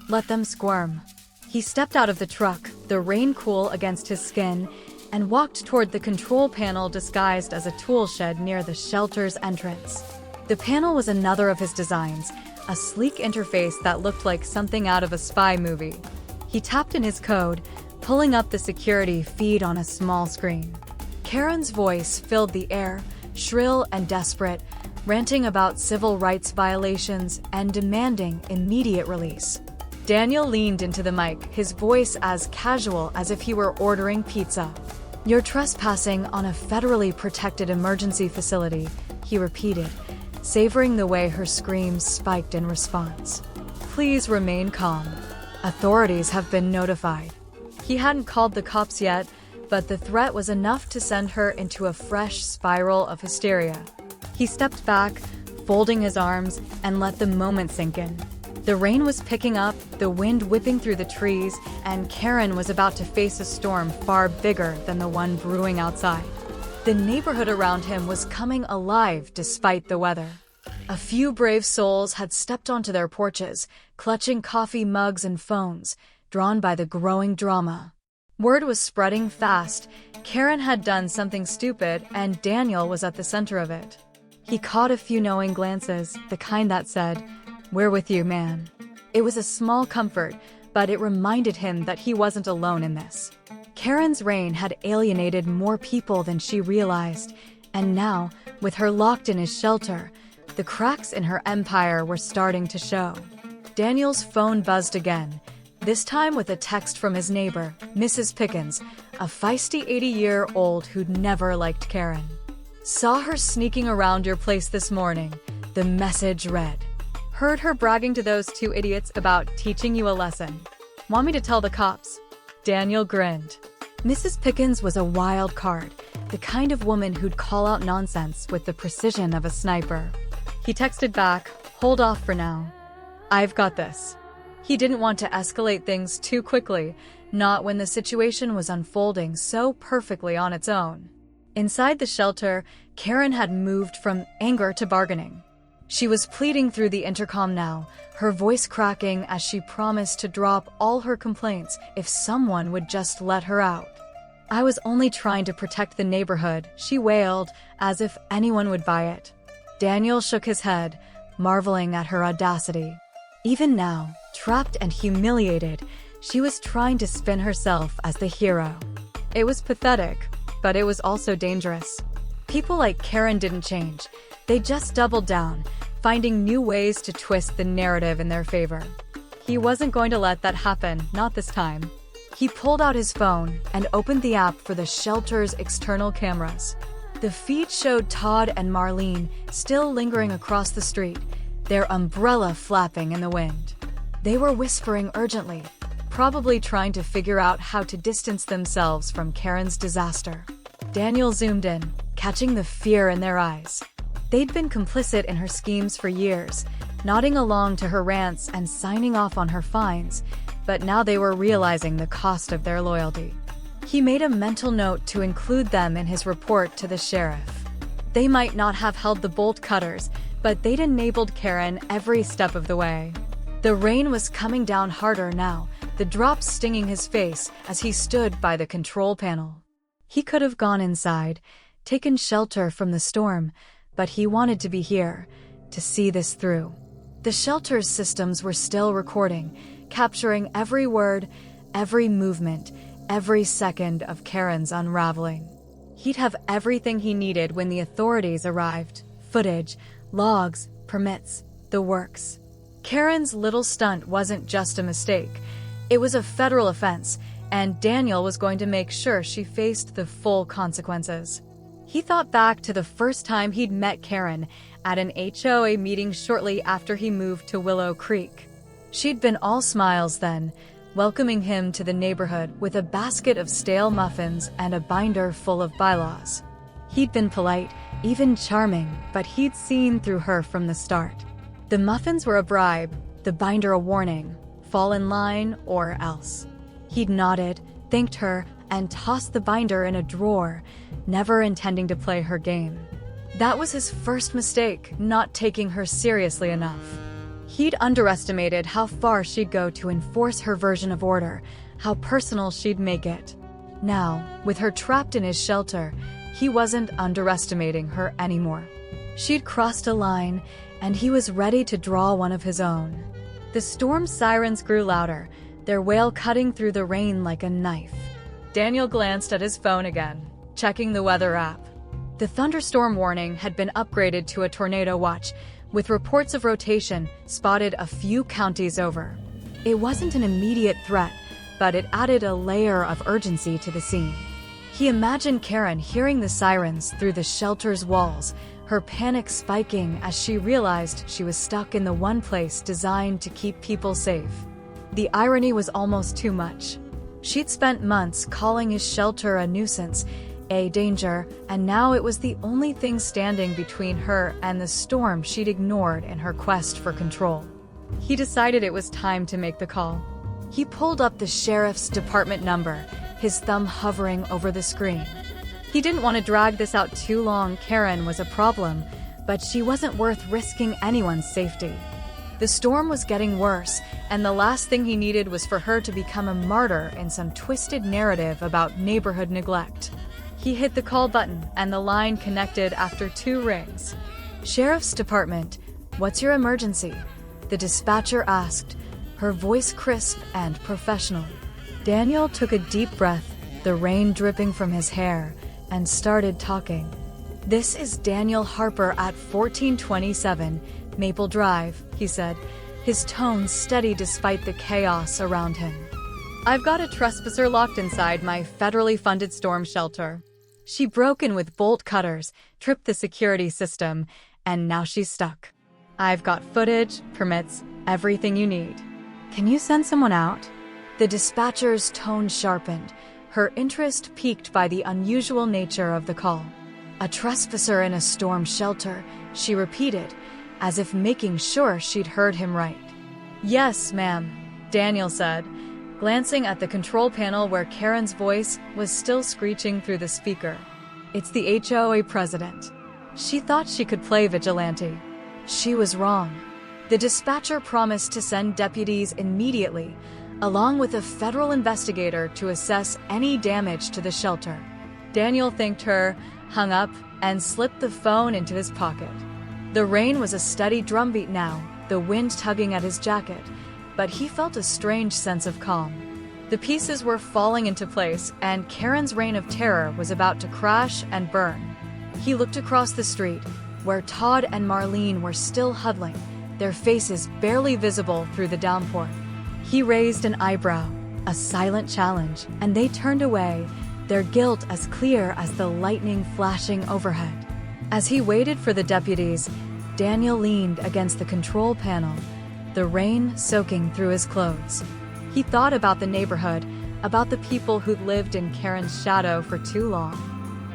Let them squirm. He stepped out of the truck, the rain cool against his skin, and walked toward the control panel disguised as a tool shed near the shelter's entrance. The panel was another of his designs, a sleek interface that looked like something out of a spy movie. He tapped in his code, pulling up the security feed on a small screen. Karen's voice filled the air, shrill and desperate, ranting about civil rights violations and demanding immediate release. Daniel leaned into the mic, his voice as casual as if he were ordering pizza. "You're trespassing on a federally protected emergency facility," he repeated, savoring the way her screams spiked in response. "Please remain calm. Authorities have been notified." He hadn't called the cops yet, but the threat was enough to send her into a fresh spiral of hysteria. He stepped back, folding his arms, and let the moment sink in. The rain was picking up, the wind whipping through the trees, and Karen was about to face a storm far bigger than the one brewing outside. The neighborhood around him was coming alive despite the weather. A few brave souls had stepped onto their porches, clutching coffee mugs and phones, drawn by the growing drama. Word was spreading fast. Karen had done something stupid, and Daniel was at the center of it. He caught a few knowing glances, the kind that said, "We're with you, man." It was a small comfort, but it reminded him that he wasn't alone in this. Karen's reign had alienated more people than she realized, and now, with her locked in his shelter, the cracks in her empire were starting to show. Daniel's phone buzzed again, this time with a text from his neighbor, Mrs. Pickens, a feisty 80-year-old who'd never liked Karen. "Saw her sneaking around your place this morning," the message read. "Heard her bragging to those two idiots about teaching you a lesson. Want me to tell the cops? Daniel grinned. Mrs. Pickens was a wild card, the kind of woman who'd call out nonsense with the precision of a sniper. He texted back, "Hold off for now. I've got this." He didn't want to escalate things too quickly, not when the situation was unfolding so perfectly on its own. Inside the shelter, Karen had moved from anger to bargaining. She was pleading through the intercom now, her voice cracking as she promised to drop all her complaints if someone would just let her out. "I was only trying to protect the neighborhood," she wailed, as if anyone would buy it. Daniel shook his head, marveling at her audacity. Even now, trapped and humiliated, she was trying to spin herself as the hero. It was pathetic, but it was also dangerous. People like Karen didn't change. They just doubled down, finding new ways to twist the narrative in their favor. He wasn't going to let that happen, not this time. He pulled out his phone and opened the app for the shelter's external cameras. The feed showed Todd and Marlene still lingering across the street, their umbrella flapping in the wind. They were whispering urgently, probably trying to figure out how to distance themselves from Karen's disaster. Daniel zoomed in, catching the fear in their eyes. They'd been complicit in her schemes for years, nodding along to her rants and signing off on her fines, but now they were realizing the cost of their loyalty. He made a mental note to include them in his report to the sheriff. They might not have held the bolt cutters, but they'd enabled Karen every step of the way. The rain was coming down harder now, the drops stinging his face as he stood by the control panel. He could have gone inside, taken shelter from the storm, but he wanted to be here, to see this through. The shelter's systems were still recording, capturing every word, every movement, every second of Karen's unraveling. He'd have everything he needed when the authorities arrived: footage, logs, permits, the works. Karen's little stunt wasn't just a mistake. It was a federal offense, and Daniel was going to make sure she faced the full consequences. He thought back to the first time he'd met Karen at an HOA meeting shortly after he moved to Willow Creek. She'd been all smiles then, welcoming him to the neighborhood with a basket of stale muffins and a binder full of bylaws. He'd been polite, even charming, but he'd seen through her from the start. The muffins were a bribe, the binder a warning: fall in line or else. He'd nodded, thanked her, and tossed the binder in a drawer, never intending to play her game. That was his first mistake, not taking her seriously enough. He'd underestimated how far she'd go to enforce her version of order, how personal she'd make it. Now, with her trapped in his shelter, he wasn't underestimating her anymore. She'd crossed a line, and he was ready to draw one of his own. The storm sirens grew louder, their wail cutting through the rain like a knife. Daniel glanced at his phone again, checking the weather app. The thunderstorm warning had been upgraded to a tornado watch, with reports of rotation spotted a few counties over. It wasn't an immediate threat, but it added a layer of urgency to the scene. He imagined Karen hearing the sirens through the shelter's walls, her panic spiking as she realized she was stuck in the one place designed to keep people safe. The irony was almost too much. She'd spent months calling his shelter a nuisance, a danger, and now it was the only thing standing between her and the storm she'd ignored in her quest for control. He decided it was time to make the call. He pulled up the sheriff's department number, his thumb hovering over the screen. He didn't want to drag this out too long. Karen was a problem, but she wasn't worth risking anyone's safety. The storm was getting worse, and the last thing he needed was for her to become a martyr in some twisted narrative about neighborhood neglect. He hit the call button, and the line connected after 2 rings. "Sheriff's Department, what's your emergency?" the dispatcher asked, her voice crisp and professional. Daniel took a deep breath, the rain dripping from his hair, and started talking. "This is Daniel Harper at 1427 Maple Drive," he said, his tone steady despite the chaos around him. "I've got a trespasser locked inside my federally funded storm shelter. She broke in with bolt cutters, tripped the security system, and now she's stuck. I've got footage, permits, everything you need. Can you send someone out?" The dispatcher's tone sharpened, her interest piqued by the unusual nature of the call. "A trespasser in a storm shelter," she repeated, as if making sure she'd heard him right. "Yes, ma'am," Daniel said, glancing at the control panel where Karen's voice was still screeching through the speaker. "It's the HOA president." She thought she could play vigilante. She was wrong. The dispatcher promised to send deputies immediately, along with a federal investigator to assess any damage to the shelter. Daniel thanked her, hung up, and slipped the phone into his pocket. The rain was a steady drumbeat now, the wind tugging at his jacket, but he felt a strange sense of calm. The pieces were falling into place, and Karen's reign of terror was about to crash and burn. He looked across the street, where Todd and Marlene were still huddling, their faces barely visible through the downpour. He raised an eyebrow, a silent challenge, and they turned away, their guilt as clear as the lightning flashing overhead. As he waited for the deputies, Daniel leaned against the control panel, the rain soaking through his clothes. He thought about the neighborhood, about the people who'd lived in Karen's shadow for too long.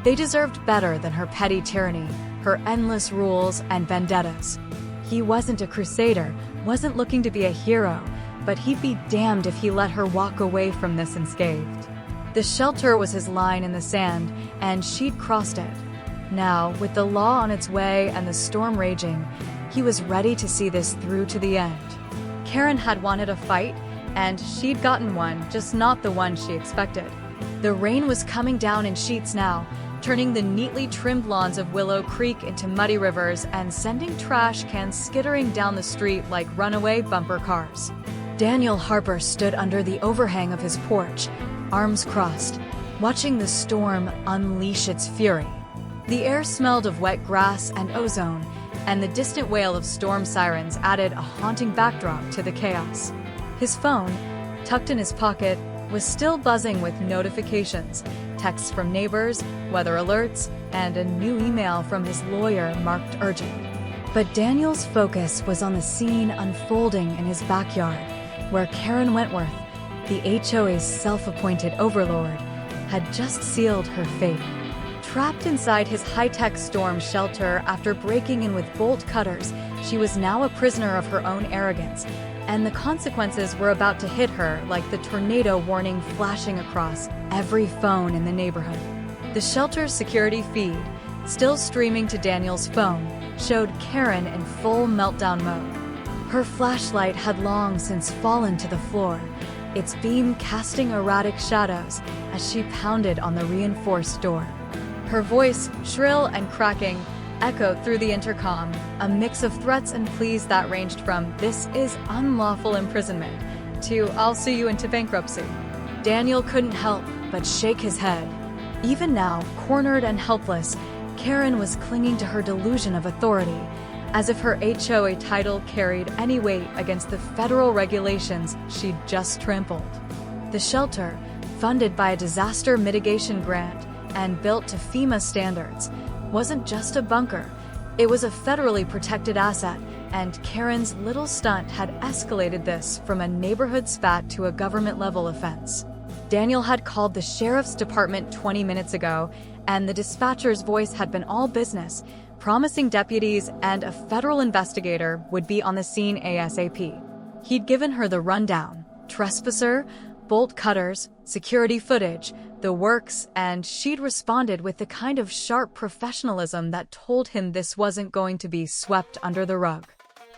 They deserved better than her petty tyranny, her endless rules and vendettas. He wasn't a crusader, wasn't looking to be a hero, but he'd be damned if he let her walk away from this unscathed. The shelter was his line in the sand, and she'd crossed it. Now, with the law on its way and the storm raging, he was ready to see this through to the end. Karen had wanted a fight, and she'd gotten one, just not the one she expected. The rain was coming down in sheets now, turning the neatly trimmed lawns of Willow Creek into muddy rivers and sending trash cans skittering down the street like runaway bumper cars. Daniel Harper stood under the overhang of his porch, arms crossed, watching the storm unleash its fury. The air smelled of wet grass and ozone, and the distant wail of storm sirens added a haunting backdrop to the chaos. His phone, tucked in his pocket, was still buzzing with notifications, texts from neighbors, weather alerts, and a new email from his lawyer marked urgent. But Daniel's focus was on the scene unfolding in his backyard, where Karen Wentworth, the HOA's self-appointed overlord, had just sealed her fate. Trapped inside his high-tech storm shelter after breaking in with bolt cutters, she was now a prisoner of her own arrogance, and the consequences were about to hit her like the tornado warning flashing across every phone in the neighborhood. The shelter's security feed, still streaming to Daniel's phone, showed Karen in full meltdown mode. Her flashlight had long since fallen to the floor, its beam casting erratic shadows as she pounded on the reinforced door. Her voice, shrill and cracking, echoed through the intercom, a mix of threats and pleas that ranged from "this is unlawful imprisonment" to "I'll sue you into bankruptcy." Daniel couldn't help but shake his head. Even now, cornered and helpless, Karen was clinging to her delusion of authority, as if her HOA title carried any weight against the federal regulations she'd just trampled. The shelter, funded by a disaster mitigation grant and built to FEMA standards, wasn't just a bunker. It was a federally protected asset, and Karen's little stunt had escalated this from a neighborhood spat to a government-level offense. Daniel had called the sheriff's department 20 minutes ago, and the dispatcher's voice had been all business, promising deputies and a federal investigator would be on the scene ASAP. He'd given her the rundown: trespasser, bolt cutters, security footage, the works, and she'd responded with the kind of sharp professionalism that told him this wasn't going to be swept under the rug.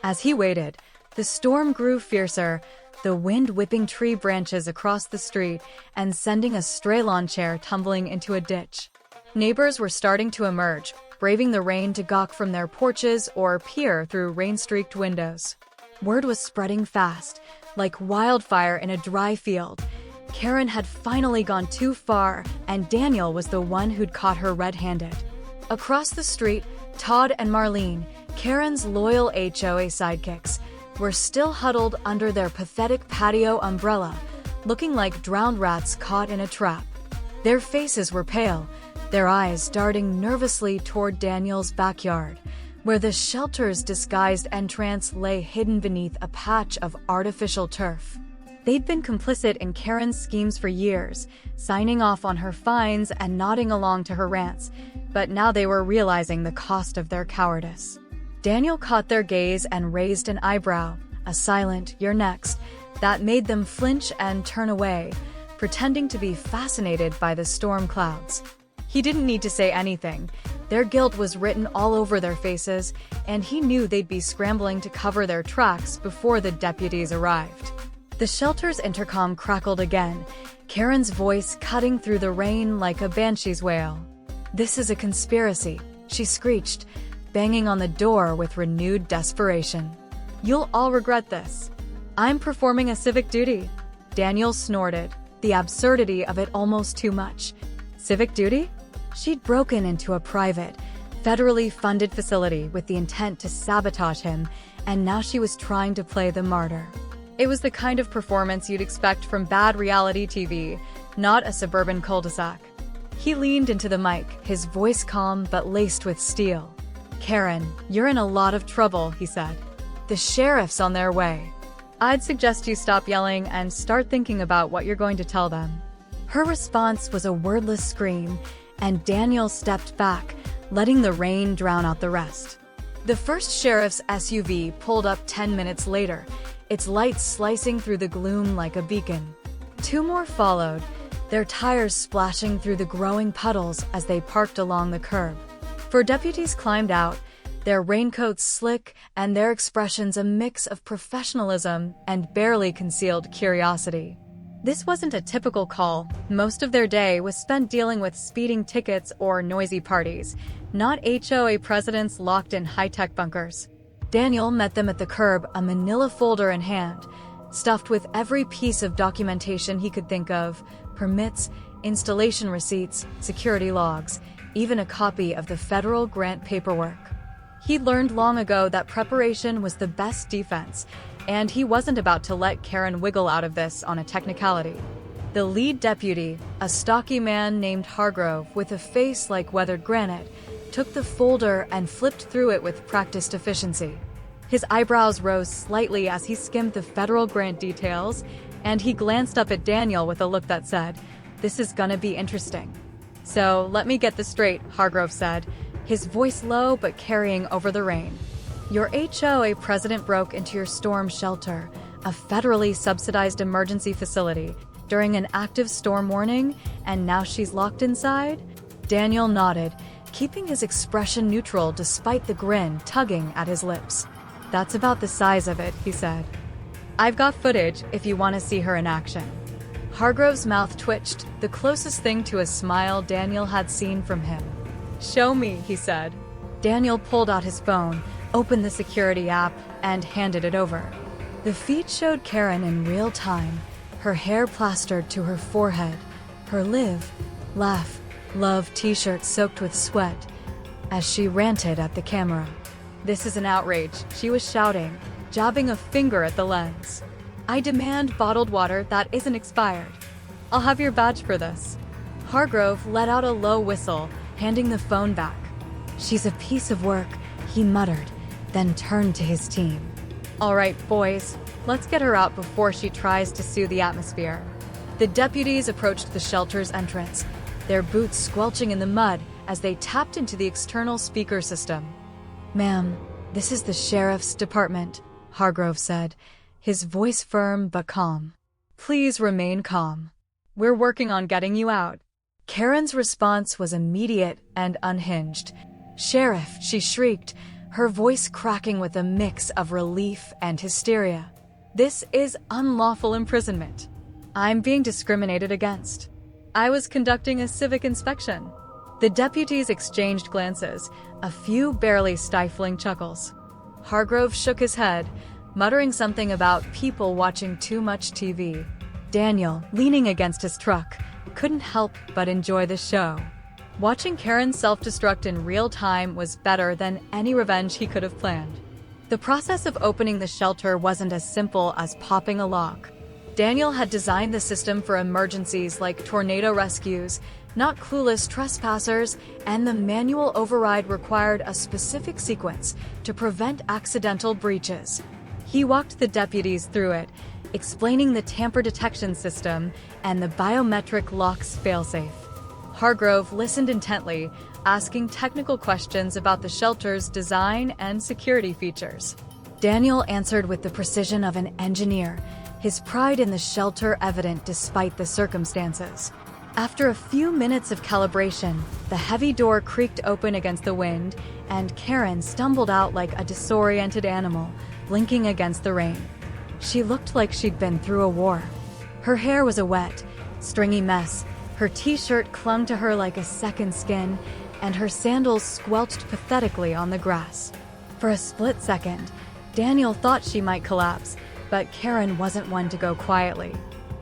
As he waited, the storm grew fiercer, the wind whipping tree branches across the street and sending a stray lawn chair tumbling into a ditch. Neighbors were starting to emerge, braving the rain to gawk from their porches or peer through rain-streaked windows. Word was spreading fast, like wildfire in a dry field. Karen had finally gone too far, and Daniel was the one who'd caught her red-handed. Across the street, Todd and Marlene, Karen's loyal HOA sidekicks, were still huddled under their pathetic patio umbrella, looking like drowned rats caught in a trap. Their faces were pale, their eyes darting nervously toward Daniel's backyard, where the shelter's disguised entrance lay hidden beneath a patch of artificial turf. They'd been complicit in Karen's schemes for years, signing off on her fines and nodding along to her rants, but now they were realizing the cost of their cowardice. Daniel caught their gaze and raised an eyebrow, a silent, "You're next," that made them flinch and turn away, pretending to be fascinated by the storm clouds. He didn't need to say anything. Their guilt was written all over their faces, and he knew they'd be scrambling to cover their tracks before the deputies arrived. The shelter's intercom crackled again, Karen's voice cutting through the rain like a banshee's wail. "This is a conspiracy," she screeched, banging on the door with renewed desperation. "You'll all regret this. I'm performing a civic duty." Daniel snorted, the absurdity of it almost too much. Civic duty? She'd broken into a private, federally funded facility with the intent to sabotage him, and now she was trying to play the martyr. It was the kind of performance you'd expect from bad reality TV, not a suburban cul-de-sac. He leaned into the mic, his voice calm but laced with steel. "Karen, you're in a lot of trouble," he said. "The sheriff's on their way. I'd suggest you stop yelling and start thinking about what you're going to tell them." Her response was a wordless scream, and Daniel stepped back, letting the rain drown out the rest. The first sheriff's SUV pulled up 10 minutes later, its lights slicing through the gloom like a beacon. Two more followed, their tires splashing through the growing puddles as they parked along the curb. Four deputies climbed out, their raincoats slick and their expressions a mix of professionalism and barely concealed curiosity. This wasn't a typical call. Most of their day was spent dealing with speeding tickets or noisy parties, not HOA presidents locked in high-tech bunkers. Daniel met them at the curb, a manila folder in hand, stuffed with every piece of documentation he could think of: permits, installation receipts, security logs, even a copy of the federal grant paperwork. He'd learned long ago that preparation was the best defense, and he wasn't about to let Karen wiggle out of this on a technicality. The lead deputy, a stocky man named Hargrove with a face like weathered granite, took the folder and flipped through it with practiced efficiency. His eyebrows rose slightly as he skimmed the federal grant details, and he glanced up at Daniel with a look that said, "This is gonna be interesting." "So, let me get this straight," Hargrove said, his voice low but carrying over the rain. "Your HOA president broke into your storm shelter, a federally subsidized emergency facility, during an active storm warning, and now she's locked inside?" Daniel nodded, keeping his expression neutral despite the grin tugging at his lips. "That's about the size of it," he said. "I've got footage if you want to see her in action." Hargrove's mouth twitched, the closest thing to a smile Daniel had seen from him. "Show me," he said. Daniel pulled out his phone, opened the security app, and handed it over. The feed showed Karen in real time, her hair plastered to her forehead, her live, laugh, love t-shirt soaked with sweat, as she ranted at the camera. "This is an outrage," she was shouting, jabbing a finger at the lens. "I demand bottled water that isn't expired. I'll have your badge for this." Hargrove let out a low whistle, handing the phone back. "She's a piece of work," he muttered, then turned to his team. "All right, boys, let's get her out before she tries to soothe the atmosphere." The deputies approached the shelter's entrance, their boots squelching in the mud as they tapped into the external speaker system. "Ma'am, this is the sheriff's department," Hargrove said, his voice firm but calm. "Please remain calm. We're working on getting you out." Karen's response was immediate and unhinged. "Sheriff," she shrieked, her voice cracking with a mix of relief and hysteria. "This is unlawful imprisonment. I'm being discriminated against. I was conducting a civic inspection." The deputies exchanged glances, a few barely stifling chuckles. Hargrove shook his head, muttering something about people watching too much TV. Daniel, leaning against his truck, couldn't help but enjoy the show. Watching Karen self-destruct in real time was better than any revenge he could have planned. The process of opening the shelter wasn't as simple as popping a lock. Daniel had designed the system for emergencies like tornado rescues, not clueless trespassers, and the manual override required a specific sequence to prevent accidental breaches. He walked the deputies through it, explaining the tamper detection system and the biometric lock's failsafe. Hargrove listened intently, asking technical questions about the shelter's design and security features. Daniel answered with the precision of an engineer, his pride in the shelter evident despite the circumstances. After a few minutes of calibration, the heavy door creaked open against the wind, and Karen stumbled out like a disoriented animal, blinking against the rain. She looked like she'd been through a war. Her hair was a wet, stringy mess, her t-shirt clung to her like a second skin, and her sandals squelched pathetically on the grass. For a split second, Daniel thought she might collapse, but Karen wasn't one to go quietly.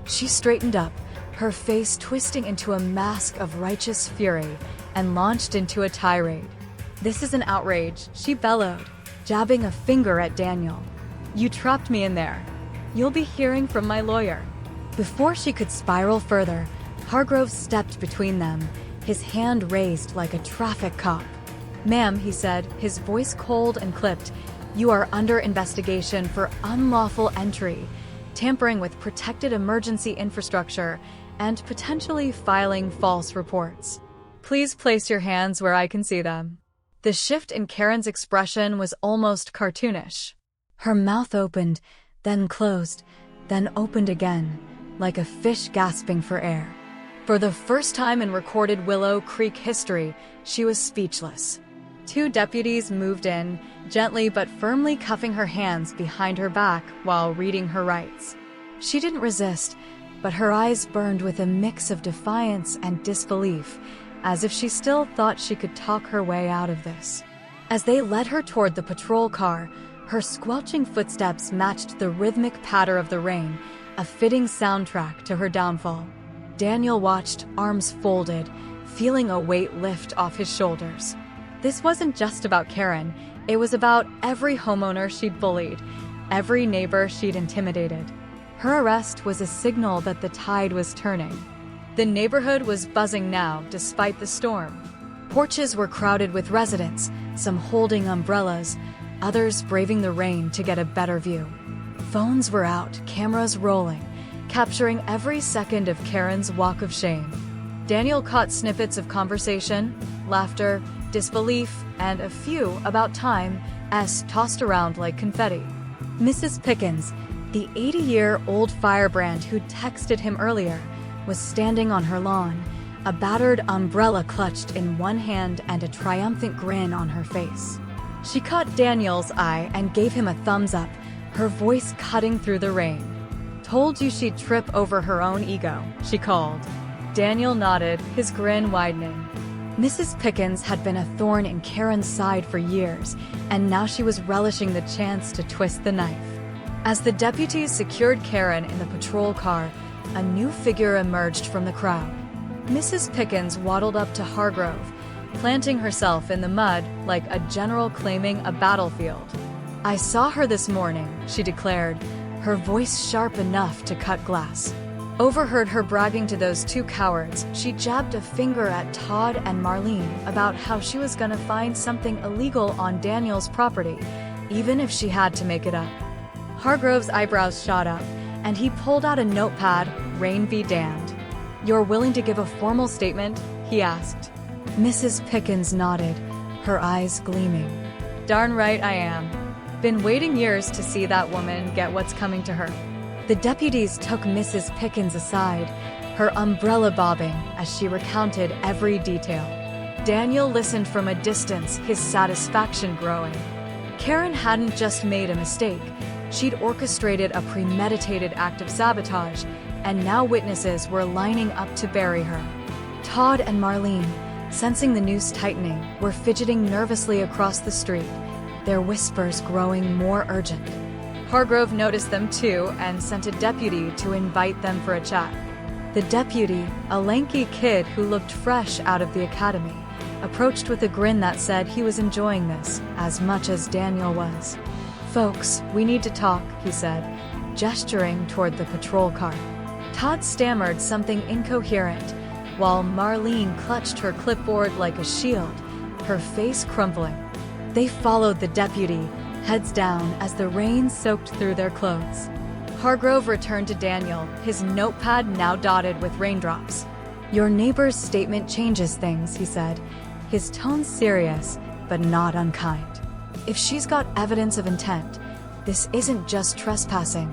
She straightened up, her face twisting into a mask of righteous fury, and launched into a tirade. "This is an outrage," she bellowed, jabbing a finger at Daniel. "You trapped me in there. You'll be hearing from my lawyer." Before she could spiral further, Hargrove stepped between them, his hand raised like a traffic cop. "Ma'am," he said, his voice cold and clipped, "you are under investigation for unlawful entry, tampering with protected emergency infrastructure, and potentially filing false reports. Please place your hands where I can see them." The shift in Karen's expression was almost cartoonish. Her mouth opened, then closed, then opened again, like a fish gasping for air. For the first time in recorded Willow Creek history, she was speechless. Two deputies moved in, gently but firmly cuffing her hands behind her back while reading her rights. She didn't resist, but her eyes burned with a mix of defiance and disbelief, as if she still thought she could talk her way out of this. As they led her toward the patrol car, her squelching footsteps matched the rhythmic patter of the rain, a fitting soundtrack to her downfall. Daniel watched, arms folded, feeling a weight lift off his shoulders. This wasn't just about Karen, it was about every homeowner she'd bullied, every neighbor she'd intimidated. Her arrest was a signal that the tide was turning. The neighborhood was buzzing now, despite the storm. Porches were crowded with residents, some holding umbrellas, others braving the rain to get a better view. Phones were out, cameras rolling, capturing every second of Karen's walk of shame. Daniel caught snippets of conversation, laughter, disbelief, and a few about time as tossed around like confetti. Mrs. Pickens, the 80-year-old firebrand who'd texted him earlier, was standing on her lawn, a battered umbrella clutched in one hand and a triumphant grin on her face. She caught Daniel's eye and gave him a thumbs up, her voice cutting through the rain. "Told you she'd trip over her own ego," she called. Daniel nodded, his grin widening. Mrs. Pickens had been a thorn in Karen's side for years, and now she was relishing the chance to twist the knife. As the deputies secured Karen in the patrol car, a new figure emerged from the crowd. Mrs. Pickens waddled up to Hargrove, planting herself in the mud like a general claiming a battlefield. "I saw her this morning," she declared, her voice sharp enough to cut glass. Overheard her bragging to those two cowards, she jabbed a finger at Todd and Marlene about how she was gonna find something illegal on Daniel's property, even if she had to make it up. Hargrove's eyebrows shot up, and he pulled out a notepad, rain be damned. "You're willing to give a formal statement?" he asked. Mrs. Pickens nodded, her eyes gleaming. "Darn right I am. Been waiting years to see that woman get what's coming to her." The deputies took Mrs. Pickens aside, her umbrella bobbing as she recounted every detail. Daniel listened from a distance, his satisfaction growing. Karen hadn't just made a mistake. She'd orchestrated a premeditated act of sabotage, and now witnesses were lining up to bury her. Todd and Marlene, sensing the noose tightening, were fidgeting nervously across the street, their whispers growing more urgent. Hargrove noticed them too and sent a deputy to invite them for a chat. The deputy, a lanky kid who looked fresh out of the academy, approached with a grin that said he was enjoying this as much as Daniel was. "Folks, we need to talk," he said, gesturing toward the patrol car. Todd stammered something incoherent, while Marlene clutched her clipboard like a shield, her face crumpling. They followed the deputy, heads down as the rain soaked through their clothes. Hargrove returned to Daniel, his notepad now dotted with raindrops. "Your neighbor's statement changes things," he said, his tone serious, but not unkind. "If she's got evidence of intent, this isn't just trespassing,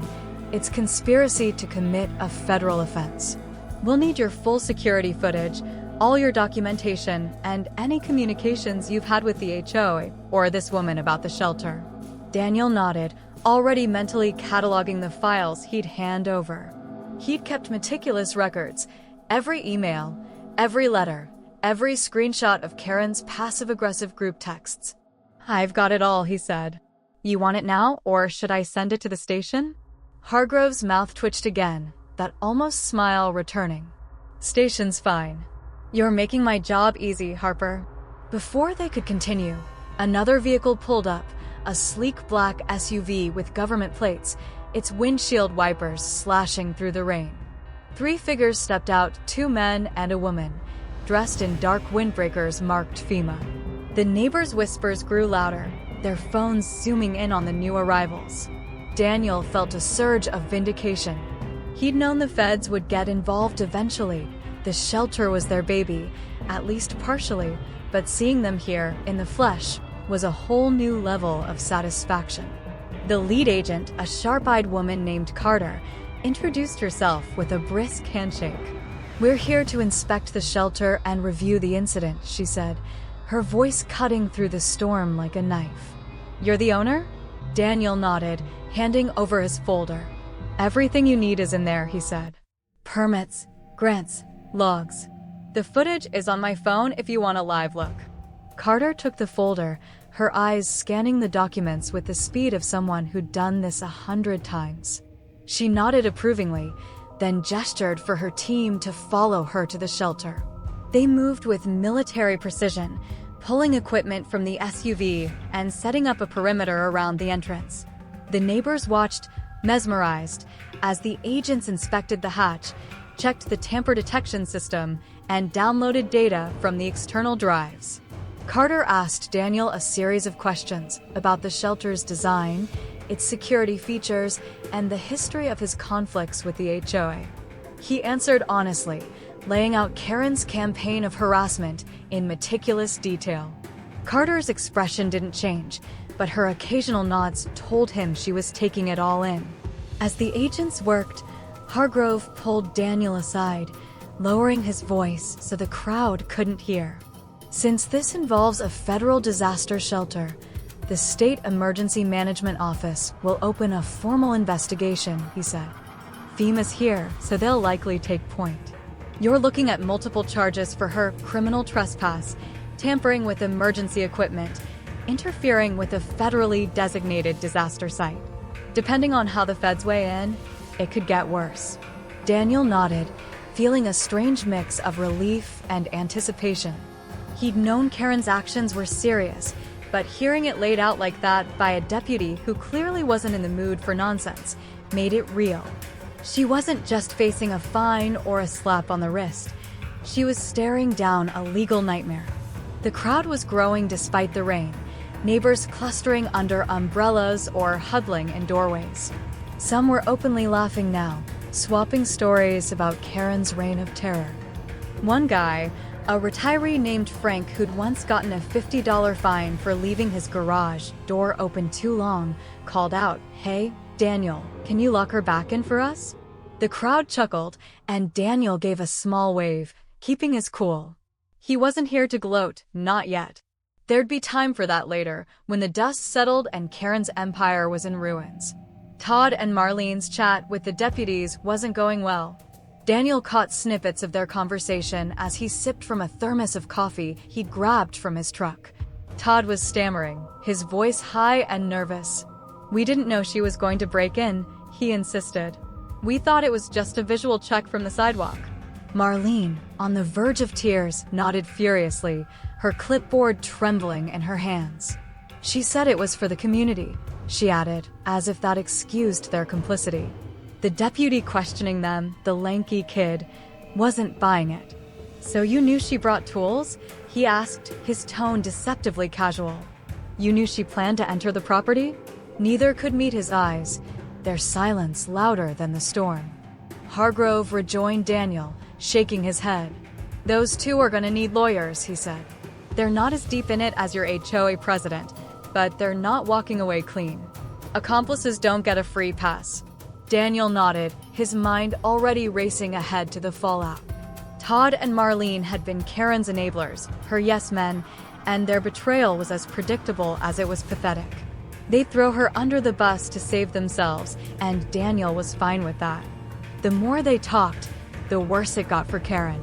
it's conspiracy to commit a federal offense. We'll need your full security footage, all your documentation, and any communications you've had with the HOA or this woman about the shelter." Daniel nodded, already mentally cataloging the files he'd hand over. He'd kept meticulous records, every email, every letter, every screenshot of Karen's passive-aggressive group texts. "I've got it all," he said. "You want it now, or should I send it to the station?" Hargrove's mouth twitched again, that almost smile returning. "Station's fine. You're making my job easy, Harper." Before they could continue, another vehicle pulled up, a sleek black SUV with government plates, its windshield wipers slashing through the rain. 3 figures stepped out, 2 men and a woman, dressed in dark windbreakers marked FEMA. The neighbors' whispers grew louder, their phones zooming in on the new arrivals. Daniel felt a surge of vindication. He'd known the feds would get involved eventually. The shelter was their baby, at least partially, but seeing them here, in the flesh, was a whole new level of satisfaction. The lead agent, a sharp-eyed woman named Carter, introduced herself with a brisk handshake. "We're here to inspect the shelter and review the incident," she said, her voice cutting through the storm like a knife. "You're the owner?" Daniel nodded, handing over his folder. "Everything you need is in there," he said. "Permits, grants, logs. The footage is on my phone if you want a live look." Carter took the folder, her eyes scanning the documents with the speed of someone who'd done this 100 times. She nodded approvingly, then gestured for her team to follow her to the shelter. They moved with military precision, pulling equipment from the SUV and setting up a perimeter around the entrance. The neighbors watched, mesmerized, as the agents inspected the hatch, checked the tamper detection system, and downloaded data from the external drives. Carter asked Daniel a series of questions about the shelter's design, its security features, and the history of his conflicts with the HOA. He answered honestly, laying out Karen's campaign of harassment in meticulous detail. Carter's expression didn't change, but her occasional nods told him she was taking it all in. As the agents worked, Hargrove pulled Daniel aside, lowering his voice so the crowd couldn't hear. "Since this involves a federal disaster shelter, the State Emergency Management Office will open a formal investigation," he said. "FEMA's here, so they'll likely take point. You're looking at multiple charges for her criminal trespass, tampering with emergency equipment, interfering with a federally designated disaster site. Depending on how the feds weigh in, it could get worse." Daniel nodded, feeling a strange mix of relief and anticipation. He'd known Karen's actions were serious, but hearing it laid out like that by a deputy who clearly wasn't in the mood for nonsense made it real. She wasn't just facing a fine or a slap on the wrist. She was staring down a legal nightmare. The crowd was growing despite the rain, neighbors clustering under umbrellas or huddling in doorways. Some were openly laughing now, swapping stories about Karen's reign of terror. One guy, a retiree named Frank who'd once gotten a $50 fine for leaving his garage door open too long, called out, "Hey, Daniel, can you lock her back in for us?" The crowd chuckled, and Daniel gave a small wave, keeping his cool. He wasn't here to gloat, not yet. There'd be time for that later, when the dust settled and Karen's empire was in ruins. Todd and Marlene's chat with the deputies wasn't going well. Daniel caught snippets of their conversation as he sipped from a thermos of coffee he'd grabbed from his truck. Todd was stammering, his voice high and nervous. "We didn't know she was going to break in," he insisted. "We thought it was just a visual check from the sidewalk." Marlene, on the verge of tears, nodded furiously, her clipboard trembling in her hands. "She said it was for the community," she added, as if that excused their complicity. The deputy questioning them, the lanky kid, wasn't buying it. "So you knew she brought tools?" he asked, his tone deceptively casual. "You knew she planned to enter the property?" Neither could meet his eyes. their silence louder than the storm. Hargrove rejoined Daniel, shaking his head. "Those two are gonna need lawyers," he said. "They're not as deep in it as your HOA president, but they're not walking away clean. Accomplices don't get a free pass." Daniel nodded, his mind already racing ahead to the fallout. Todd and Marlene had been Karen's enablers, her yes men, and their betrayal was as predictable as it was pathetic. They'd throw her under the bus to save themselves, and Daniel was fine with that. The more they talked, the worse it got for Karen.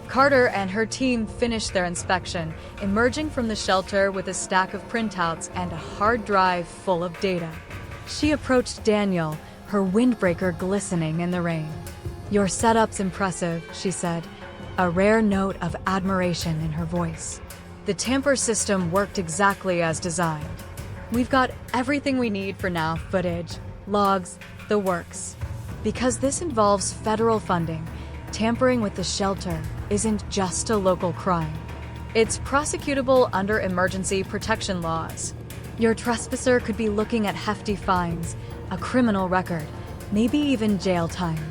Carter and her team finished their inspection, emerging from the shelter with a stack of printouts and a hard drive full of data. She approached Daniel, her windbreaker glistening in the rain. "Your setup's impressive," she said, a rare note of admiration in her voice. "The tamper system worked exactly as designed. We've got everything we need for now, footage, logs, the works. Because this involves federal funding, tampering with the shelter isn't just a local crime. It's prosecutable under emergency protection laws. Your trespasser could be looking at hefty fines, a criminal record, maybe even jail time."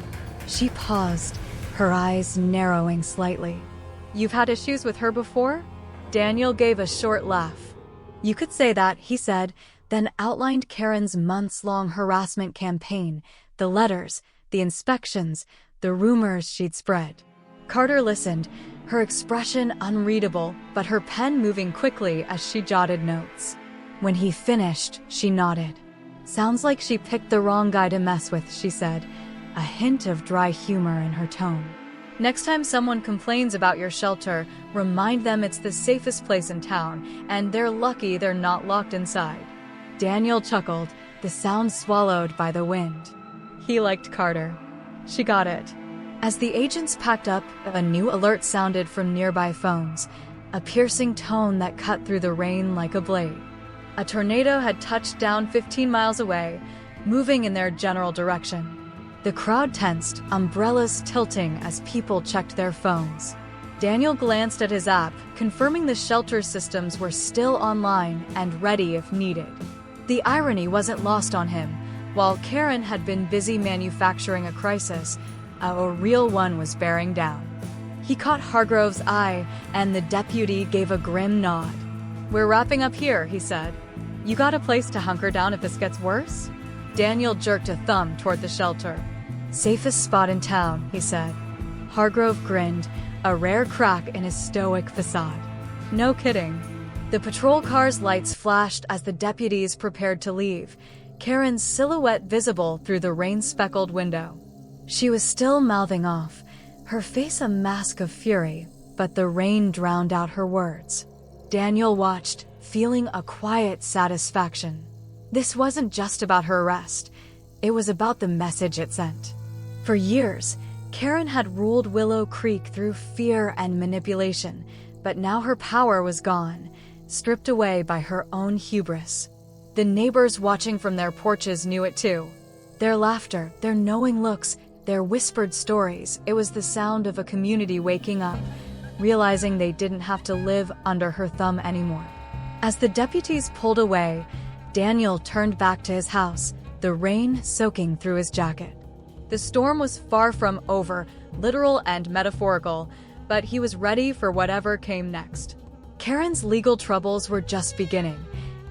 She paused, her eyes narrowing slightly. "You've had issues with her before?" Daniel gave a short laugh. "You could say that," he said, then outlined Karen's months-long harassment campaign, the letters, the inspections, the rumors she'd spread. Carter listened, her expression unreadable, but her pen moving quickly as she jotted notes. When he finished, she nodded. "Sounds like she picked the wrong guy to mess with," she said, a hint of dry humor in her tone. "Next time someone complains about your shelter, remind them it's the safest place in town, and they're lucky they're not locked inside." Daniel chuckled, the sound swallowed by the wind. He liked Carter. She got it. As the agents packed up, a new alert sounded from nearby phones, a piercing tone that cut through the rain like a blade. A tornado had touched down 15 miles away, moving in their general direction. The crowd tensed, umbrellas tilting as people checked their phones. Daniel glanced at his app, confirming the shelter systems were still online and ready if needed. The irony wasn't lost on him. While Karen had been busy manufacturing a crisis, a real one was bearing down. He caught Hargrove's eye, and the deputy gave a grim nod. "We're wrapping up here," he said. "You got a place to hunker down if this gets worse?" Daniel jerked a thumb toward the shelter. "Safest spot in town," he said. Hargrove grinned, a rare crack in his stoic facade. "No kidding." The patrol car's lights flashed as the deputies prepared to leave, Karen's silhouette visible through the rain-speckled window. She was still mouthing off, her face a mask of fury, but the rain drowned out her words. Daniel watched, feeling a quiet satisfaction. This wasn't just about her arrest. It was about the message it sent. For years, Karen had ruled Willow Creek through fear and manipulation, but now her power was gone, stripped away by her own hubris. The neighbors watching from their porches knew it too. Their laughter, their knowing looks, their whispered stories, it was the sound of a community waking up, realizing they didn't have to live under her thumb anymore. As the deputies pulled away, Daniel turned back to his house, the rain soaking through his jacket. The storm was far from over, literal and metaphorical, but he was ready for whatever came next. Karen's legal troubles were just beginning,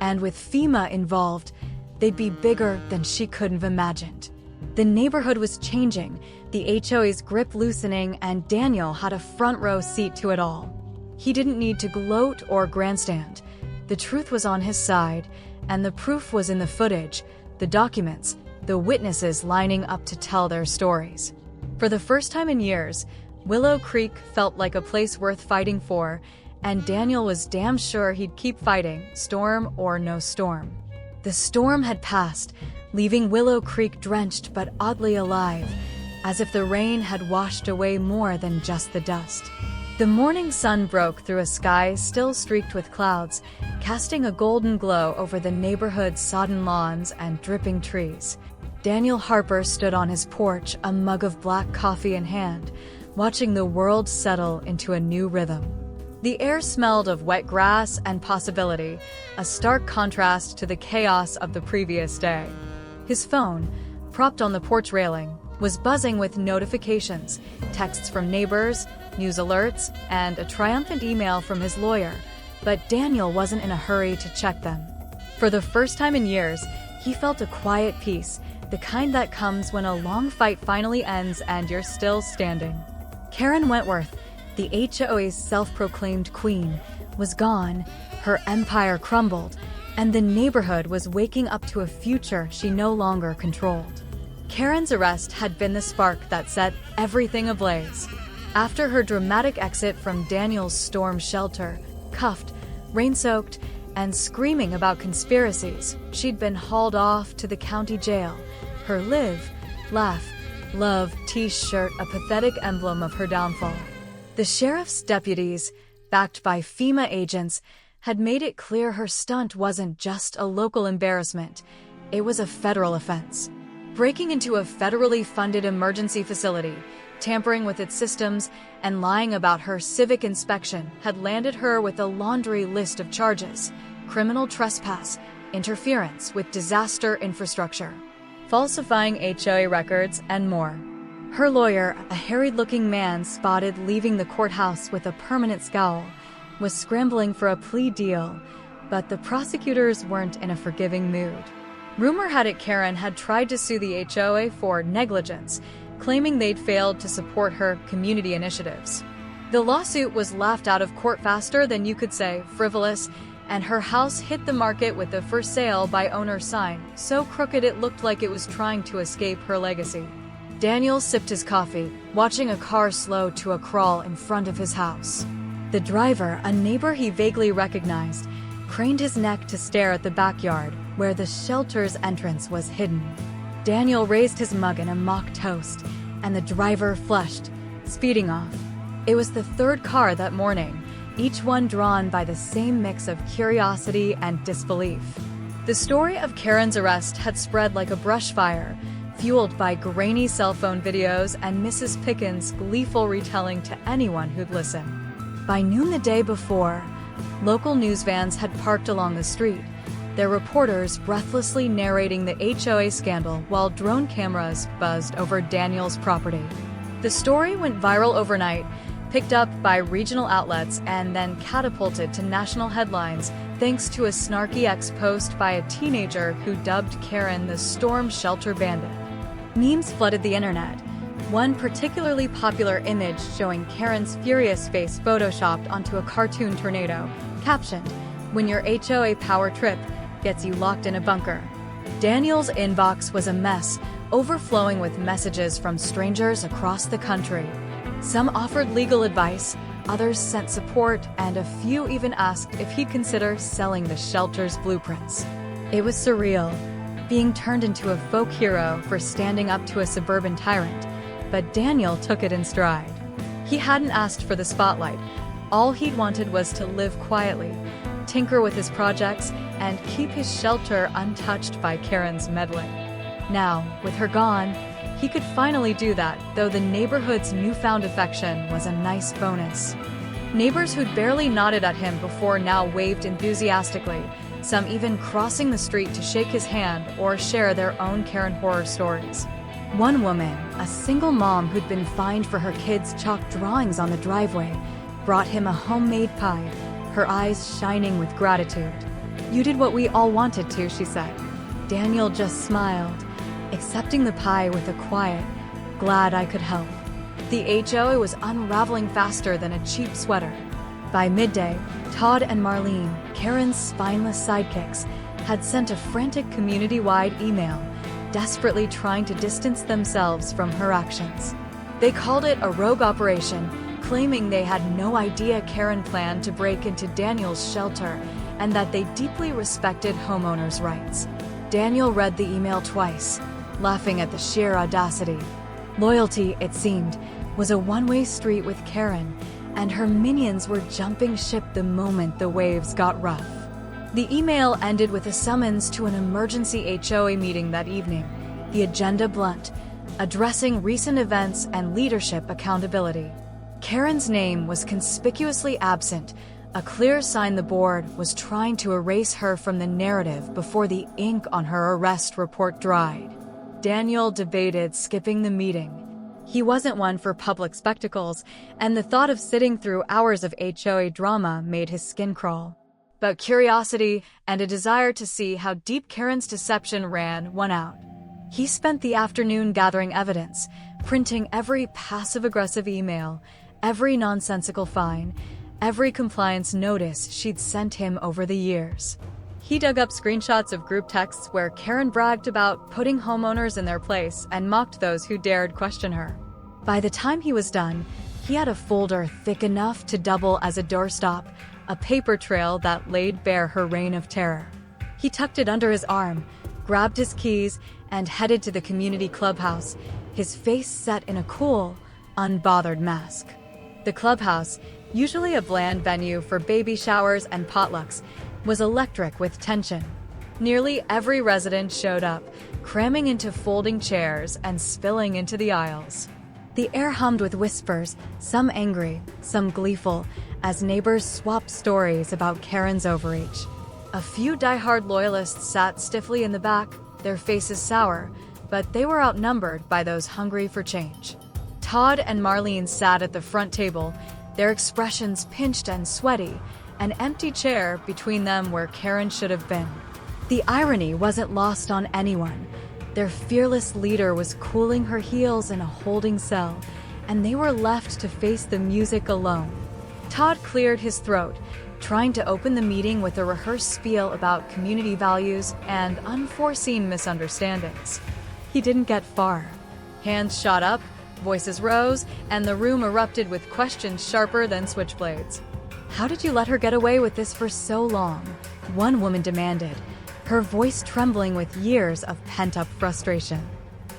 and with FEMA involved, they'd be bigger than she could have imagined. The neighborhood was changing, the HOA's grip loosening, and Daniel had a front-row seat to it all. He didn't need to gloat or grandstand. The truth was on his side, and the proof was in the footage, the documents, the witnesses lining up to tell their stories. For the first time in years, Willow Creek felt like a place worth fighting for, and Daniel was damn sure he'd keep fighting, storm or no storm. The storm had passed, leaving Willow Creek drenched but oddly alive, as if the rain had washed away more than just the dust. The morning sun broke through a sky still streaked with clouds, casting a golden glow over the neighborhood's sodden lawns and dripping trees. Daniel Harper stood on his porch, a mug of black coffee in hand, watching the world settle into a new rhythm. The air smelled of wet grass and possibility, a stark contrast to the chaos of the previous day. His phone, propped on the porch railing, was buzzing with notifications, texts from neighbors, news alerts, and a triumphant email from his lawyer. But Daniel wasn't in a hurry to check them. For the first time in years, he felt a quiet peace, the kind that comes when a long fight finally ends and you're still standing. Karen Wentworth, the HOA's self-proclaimed queen, was gone, her empire crumbled, and the neighborhood was waking up to a future she no longer controlled. Karen's arrest had been the spark that set everything ablaze. After her dramatic exit from Daniel's storm shelter, cuffed, rain-soaked, and screaming about conspiracies, she'd been hauled off to the county jail, her live, laugh, love t-shirt a pathetic emblem of her downfall. The sheriff's deputies, backed by FEMA agents, had made it clear her stunt wasn't just a local embarrassment, it was a federal offense. Breaking into a federally funded emergency facility, tampering with its systems, and lying about her civic inspection had landed her with a laundry list of charges: criminal trespass, interference with disaster infrastructure, falsifying HOA records, and more. Her lawyer, a harried-looking man spotted leaving the courthouse with a permanent scowl, was scrambling for a plea deal, but the prosecutors weren't in a forgiving mood. Rumor had it Karen had tried to sue the HOA for negligence, claiming they'd failed to support her community initiatives. The lawsuit was laughed out of court faster than you could say frivolous, and her house hit the market with a for sale by owner sign, so crooked it looked like it was trying to escape her legacy. Daniel sipped his coffee, watching a car slow to a crawl in front of his house. The driver, a neighbor he vaguely recognized, craned his neck to stare at the backyard, where the shelter's entrance was hidden. Daniel raised his mug in a mock toast, and the driver flushed, speeding off. It was the third car that morning, each one drawn by the same mix of curiosity and disbelief. The story of Karen's arrest had spread like a brush fire, fueled by grainy cell phone videos and Mrs. Pickens' gleeful retelling to anyone who'd listen. By noon the day before, local news vans had parked along the street, their reporters breathlessly narrating the HOA scandal while drone cameras buzzed over Daniel's property. The story went viral overnight, picked up by regional outlets, and then catapulted to national headlines thanks to a snarky ex-post by a teenager who dubbed Karen the storm shelter bandit. Memes flooded the internet, one particularly popular image showing Karen's furious face photoshopped onto a cartoon tornado, captioned, "When your HOA power trip gets you locked in a bunker." Daniel's inbox was a mess, overflowing with messages from strangers across the country. Some offered legal advice, others sent support, and a few even asked if he'd consider selling the shelter's blueprints. It was surreal, being turned into a folk hero for standing up to a suburban tyrant, but Daniel took it in stride. He hadn't asked for the spotlight. All he'd wanted was to live quietly, tinker with his projects, and keep his shelter untouched by Karen's meddling. Now, with her gone, he could finally do that, though the neighborhood's newfound affection was a nice bonus. Neighbors who'd barely nodded at him before now waved enthusiastically, some even crossing the street to shake his hand or share their own Karen horror stories. One woman, a single mom who'd been fined for her kids' chalk drawings on the driveway, brought him a homemade pie, her eyes shining with gratitude. "You did what we all wanted to," she said. Daniel just smiled, accepting the pie with a quiet, "Glad I could help." The HOA was unraveling faster than a cheap sweater. By midday, Todd and Marlene, Karen's spineless sidekicks, had sent a frantic community-wide email, desperately trying to distance themselves from her actions. They called it a rogue operation, claiming they had no idea Karen planned to break into Daniel's shelter and that they deeply respected homeowners' rights. Daniel read the email twice, laughing at the sheer audacity. Loyalty, it seemed, was a one-way street with Karen, and her minions were jumping ship the moment the waves got rough. The email ended with a summons to an emergency HOA meeting that evening, the agenda blunt, addressing recent events and leadership accountability. Karen's name was conspicuously absent, a clear sign the board was trying to erase her from the narrative before the ink on her arrest report dried. Daniel debated skipping the meeting. He wasn't one for public spectacles, and the thought of sitting through hours of HOA drama made his skin crawl. But curiosity and a desire to see how deep Karen's deception ran won out. He spent the afternoon gathering evidence, printing every passive-aggressive email, every nonsensical fine, every compliance notice she'd sent him over the years. He dug up screenshots of group texts where Karen bragged about putting homeowners in their place and mocked those who dared question her. By the time he was done, he had a folder thick enough to double as a doorstop, a paper trail that laid bare her reign of terror. He tucked it under his arm, grabbed his keys, and headed to the community clubhouse, his face set in a cool, unbothered mask. The clubhouse, usually a bland venue for baby showers and potlucks, was electric with tension. Nearly every resident showed up, cramming into folding chairs and spilling into the aisles. The air hummed with whispers, some angry, some gleeful, as neighbors swapped stories about Karen's overreach. A few diehard loyalists sat stiffly in the back, their faces sour, but they were outnumbered by those hungry for change. Todd and Marlene sat at the front table, their expressions pinched and sweaty, an empty chair between them where Karen should have been. The irony wasn't lost on anyone. Their fearless leader was cooling her heels in a holding cell, and they were left to face the music alone. Todd cleared his throat, trying to open the meeting with a rehearsed spiel about community values and unforeseen misunderstandings. He didn't get far. Hands shot up, voices rose, and the room erupted with questions sharper than switchblades. "How did you let her get away with this for so long?" one woman demanded, her voice trembling with years of pent-up frustration.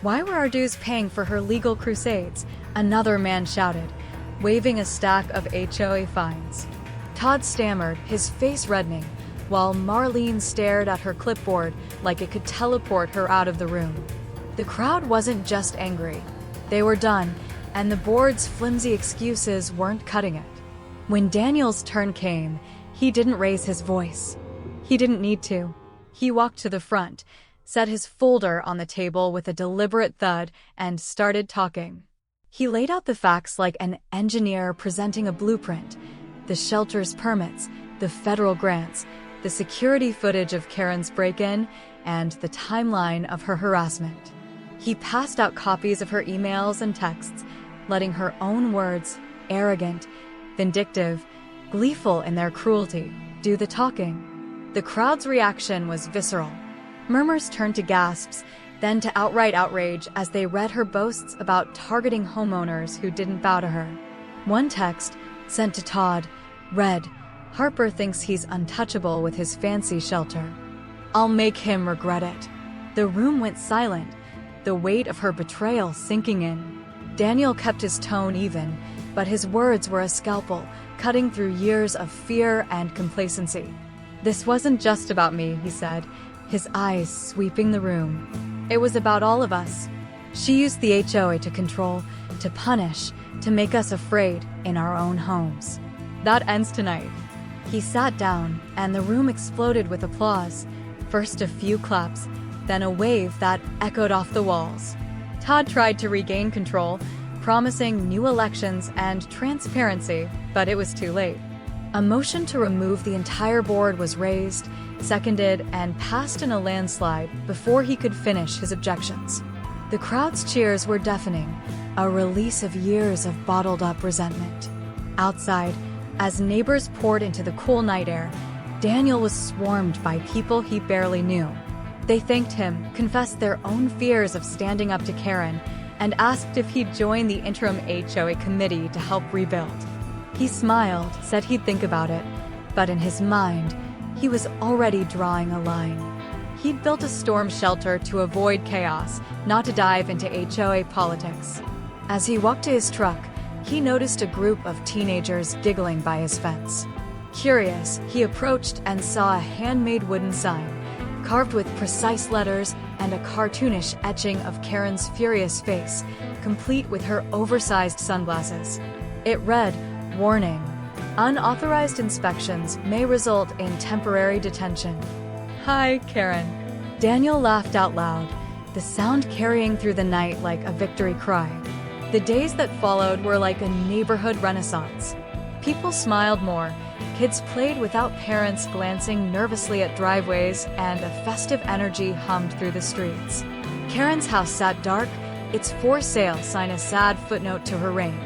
"Why were our dues paying for her legal crusades?" another man shouted, waving a stack of HOA fines. Todd stammered, his face reddening, while Marlene stared at her clipboard like it could teleport her out of the room. The crowd wasn't just angry. They were done, and the board's flimsy excuses weren't cutting it. When Daniel's turn came, he didn't raise his voice. He didn't need to. He walked to the front, set his folder on the table with a deliberate thud, and started talking. He laid out the facts like an engineer presenting a blueprint: the shelter's permits, the federal grants, the security footage of Karen's break-in, and the timeline of her harassment. He passed out copies of her emails and texts, letting her own words, arrogant, vindictive, gleeful in their cruelty, do the talking. The crowd's reaction was visceral. Murmurs turned to gasps, then to outright outrage as they read her boasts about targeting homeowners who didn't bow to her. One text, sent to Todd, read, "Harper thinks he's untouchable with his fancy shelter. I'll make him regret it." The room went silent, the weight of her betrayal sinking in. Daniel kept his tone even, but his words were a scalpel, cutting through years of fear and complacency. "This wasn't just about me," he said, his eyes sweeping the room. "It was about all of us. She used the HOA to control, to punish, to make us afraid in our own homes. That ends tonight." He sat down, and the room exploded with applause. First a few claps, then a wave that echoed off the walls. Todd tried to regain control, promising new elections and transparency, but it was too late. A motion to remove the entire board was raised, seconded, and passed in a landslide before he could finish his objections. The crowd's cheers were deafening, a release of years of bottled-up resentment. Outside, as neighbors poured into the cool night air, Daniel was swarmed by people he barely knew. They thanked him, confessed their own fears of standing up to Karen, and asked if he'd join the interim HOA committee to help rebuild. He smiled, said he'd think about it, but in his mind, he was already drawing a line. He'd built a storm shelter to avoid chaos, not to dive into HOA politics. As he walked to his truck, he noticed a group of teenagers giggling by his fence. Curious, he approached and saw a handmade wooden sign, carved with precise letters and a cartoonish etching of Karen's furious face, complete with her oversized sunglasses. It read, "Warning. Unauthorized inspections may result in temporary detention." "Hi, Karen." Daniel laughed out loud, the sound carrying through the night like a victory cry. The days that followed were like a neighborhood renaissance. People smiled more, kids played without parents glancing nervously at driveways, and a festive energy hummed through the streets. Karen's house sat dark, its for sale sign a sad footnote to her reign.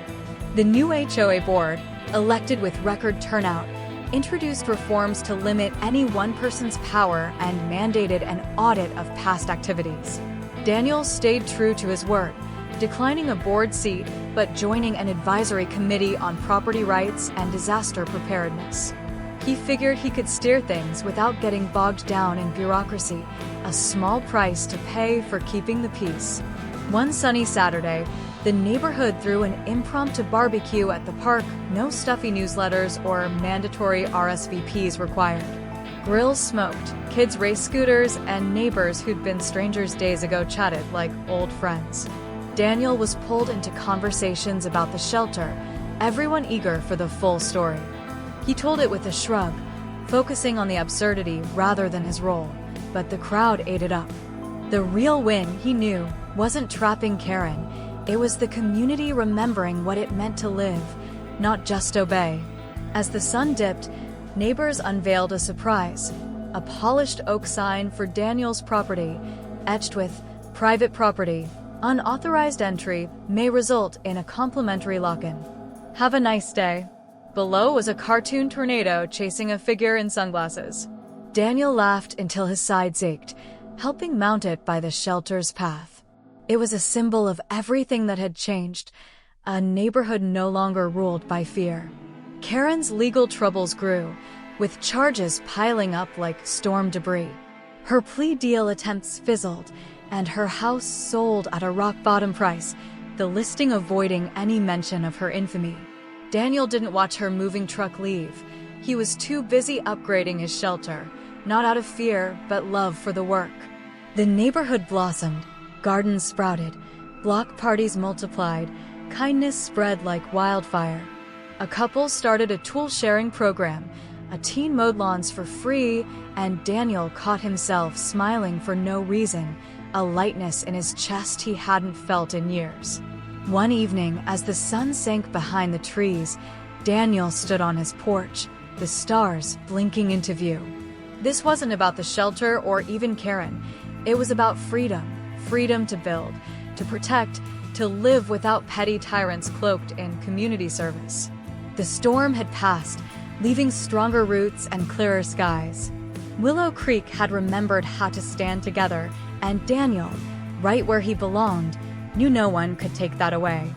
The new HOA board, elected with record turnout, introduced reforms to limit any one person's power and mandated an audit of past activities. Daniel stayed true to his word, declining a board seat but joining an advisory committee on property rights and disaster preparedness. He figured he could steer things without getting bogged down in bureaucracy, a small price to pay for keeping the peace. One sunny Saturday, the neighborhood threw an impromptu barbecue at the park, no stuffy newsletters or mandatory RSVPs required. Grills smoked, kids raced scooters, and neighbors who'd been strangers days ago chatted like old friends. Daniel was pulled into conversations about the shelter, everyone eager for the full story. He told it with a shrug, focusing on the absurdity rather than his role, but the crowd ate it up. The real win, he knew, wasn't trapping Karen. It was the community remembering what it meant to live, not just obey. As the sun dipped, neighbors unveiled a surprise, a polished oak sign for Daniel's property, etched with "Private property. Unauthorized entry may result in a complimentary lock-in. Have a nice day." Below was a cartoon tornado chasing a figure in sunglasses. Daniel laughed until his sides ached, helping mount it by the shelter's path. It was a symbol of everything that had changed, a neighborhood no longer ruled by fear. Karen's legal troubles grew, with charges piling up like storm debris. Her plea deal attempts fizzled, and her house sold at a rock-bottom price, the listing avoiding any mention of her infamy. Daniel didn't watch her moving truck leave. He was too busy upgrading his shelter, not out of fear, but love for the work. The neighborhood blossomed, gardens sprouted, block parties multiplied, kindness spread like wildfire. A couple started a tool-sharing program, a teen mowed lawns for free, and Daniel caught himself smiling for no reason, a lightness in his chest he hadn't felt in years. One evening, as the sun sank behind the trees, Daniel stood on his porch, the stars blinking into view. This wasn't about the shelter or even Karen. It was about freedom. Freedom to build, to protect, to live without petty tyrants cloaked in community service. The storm had passed, leaving stronger roots and clearer skies. Willow Creek had remembered how to stand together, and Daniel, right where he belonged, knew no one could take that away.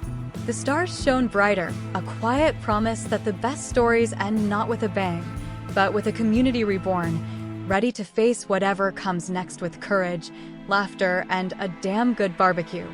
The stars shone brighter, a quiet promise that the best stories end not with a bang, but with a community reborn, ready to face whatever comes next with courage, laughter, and a damn good barbecue.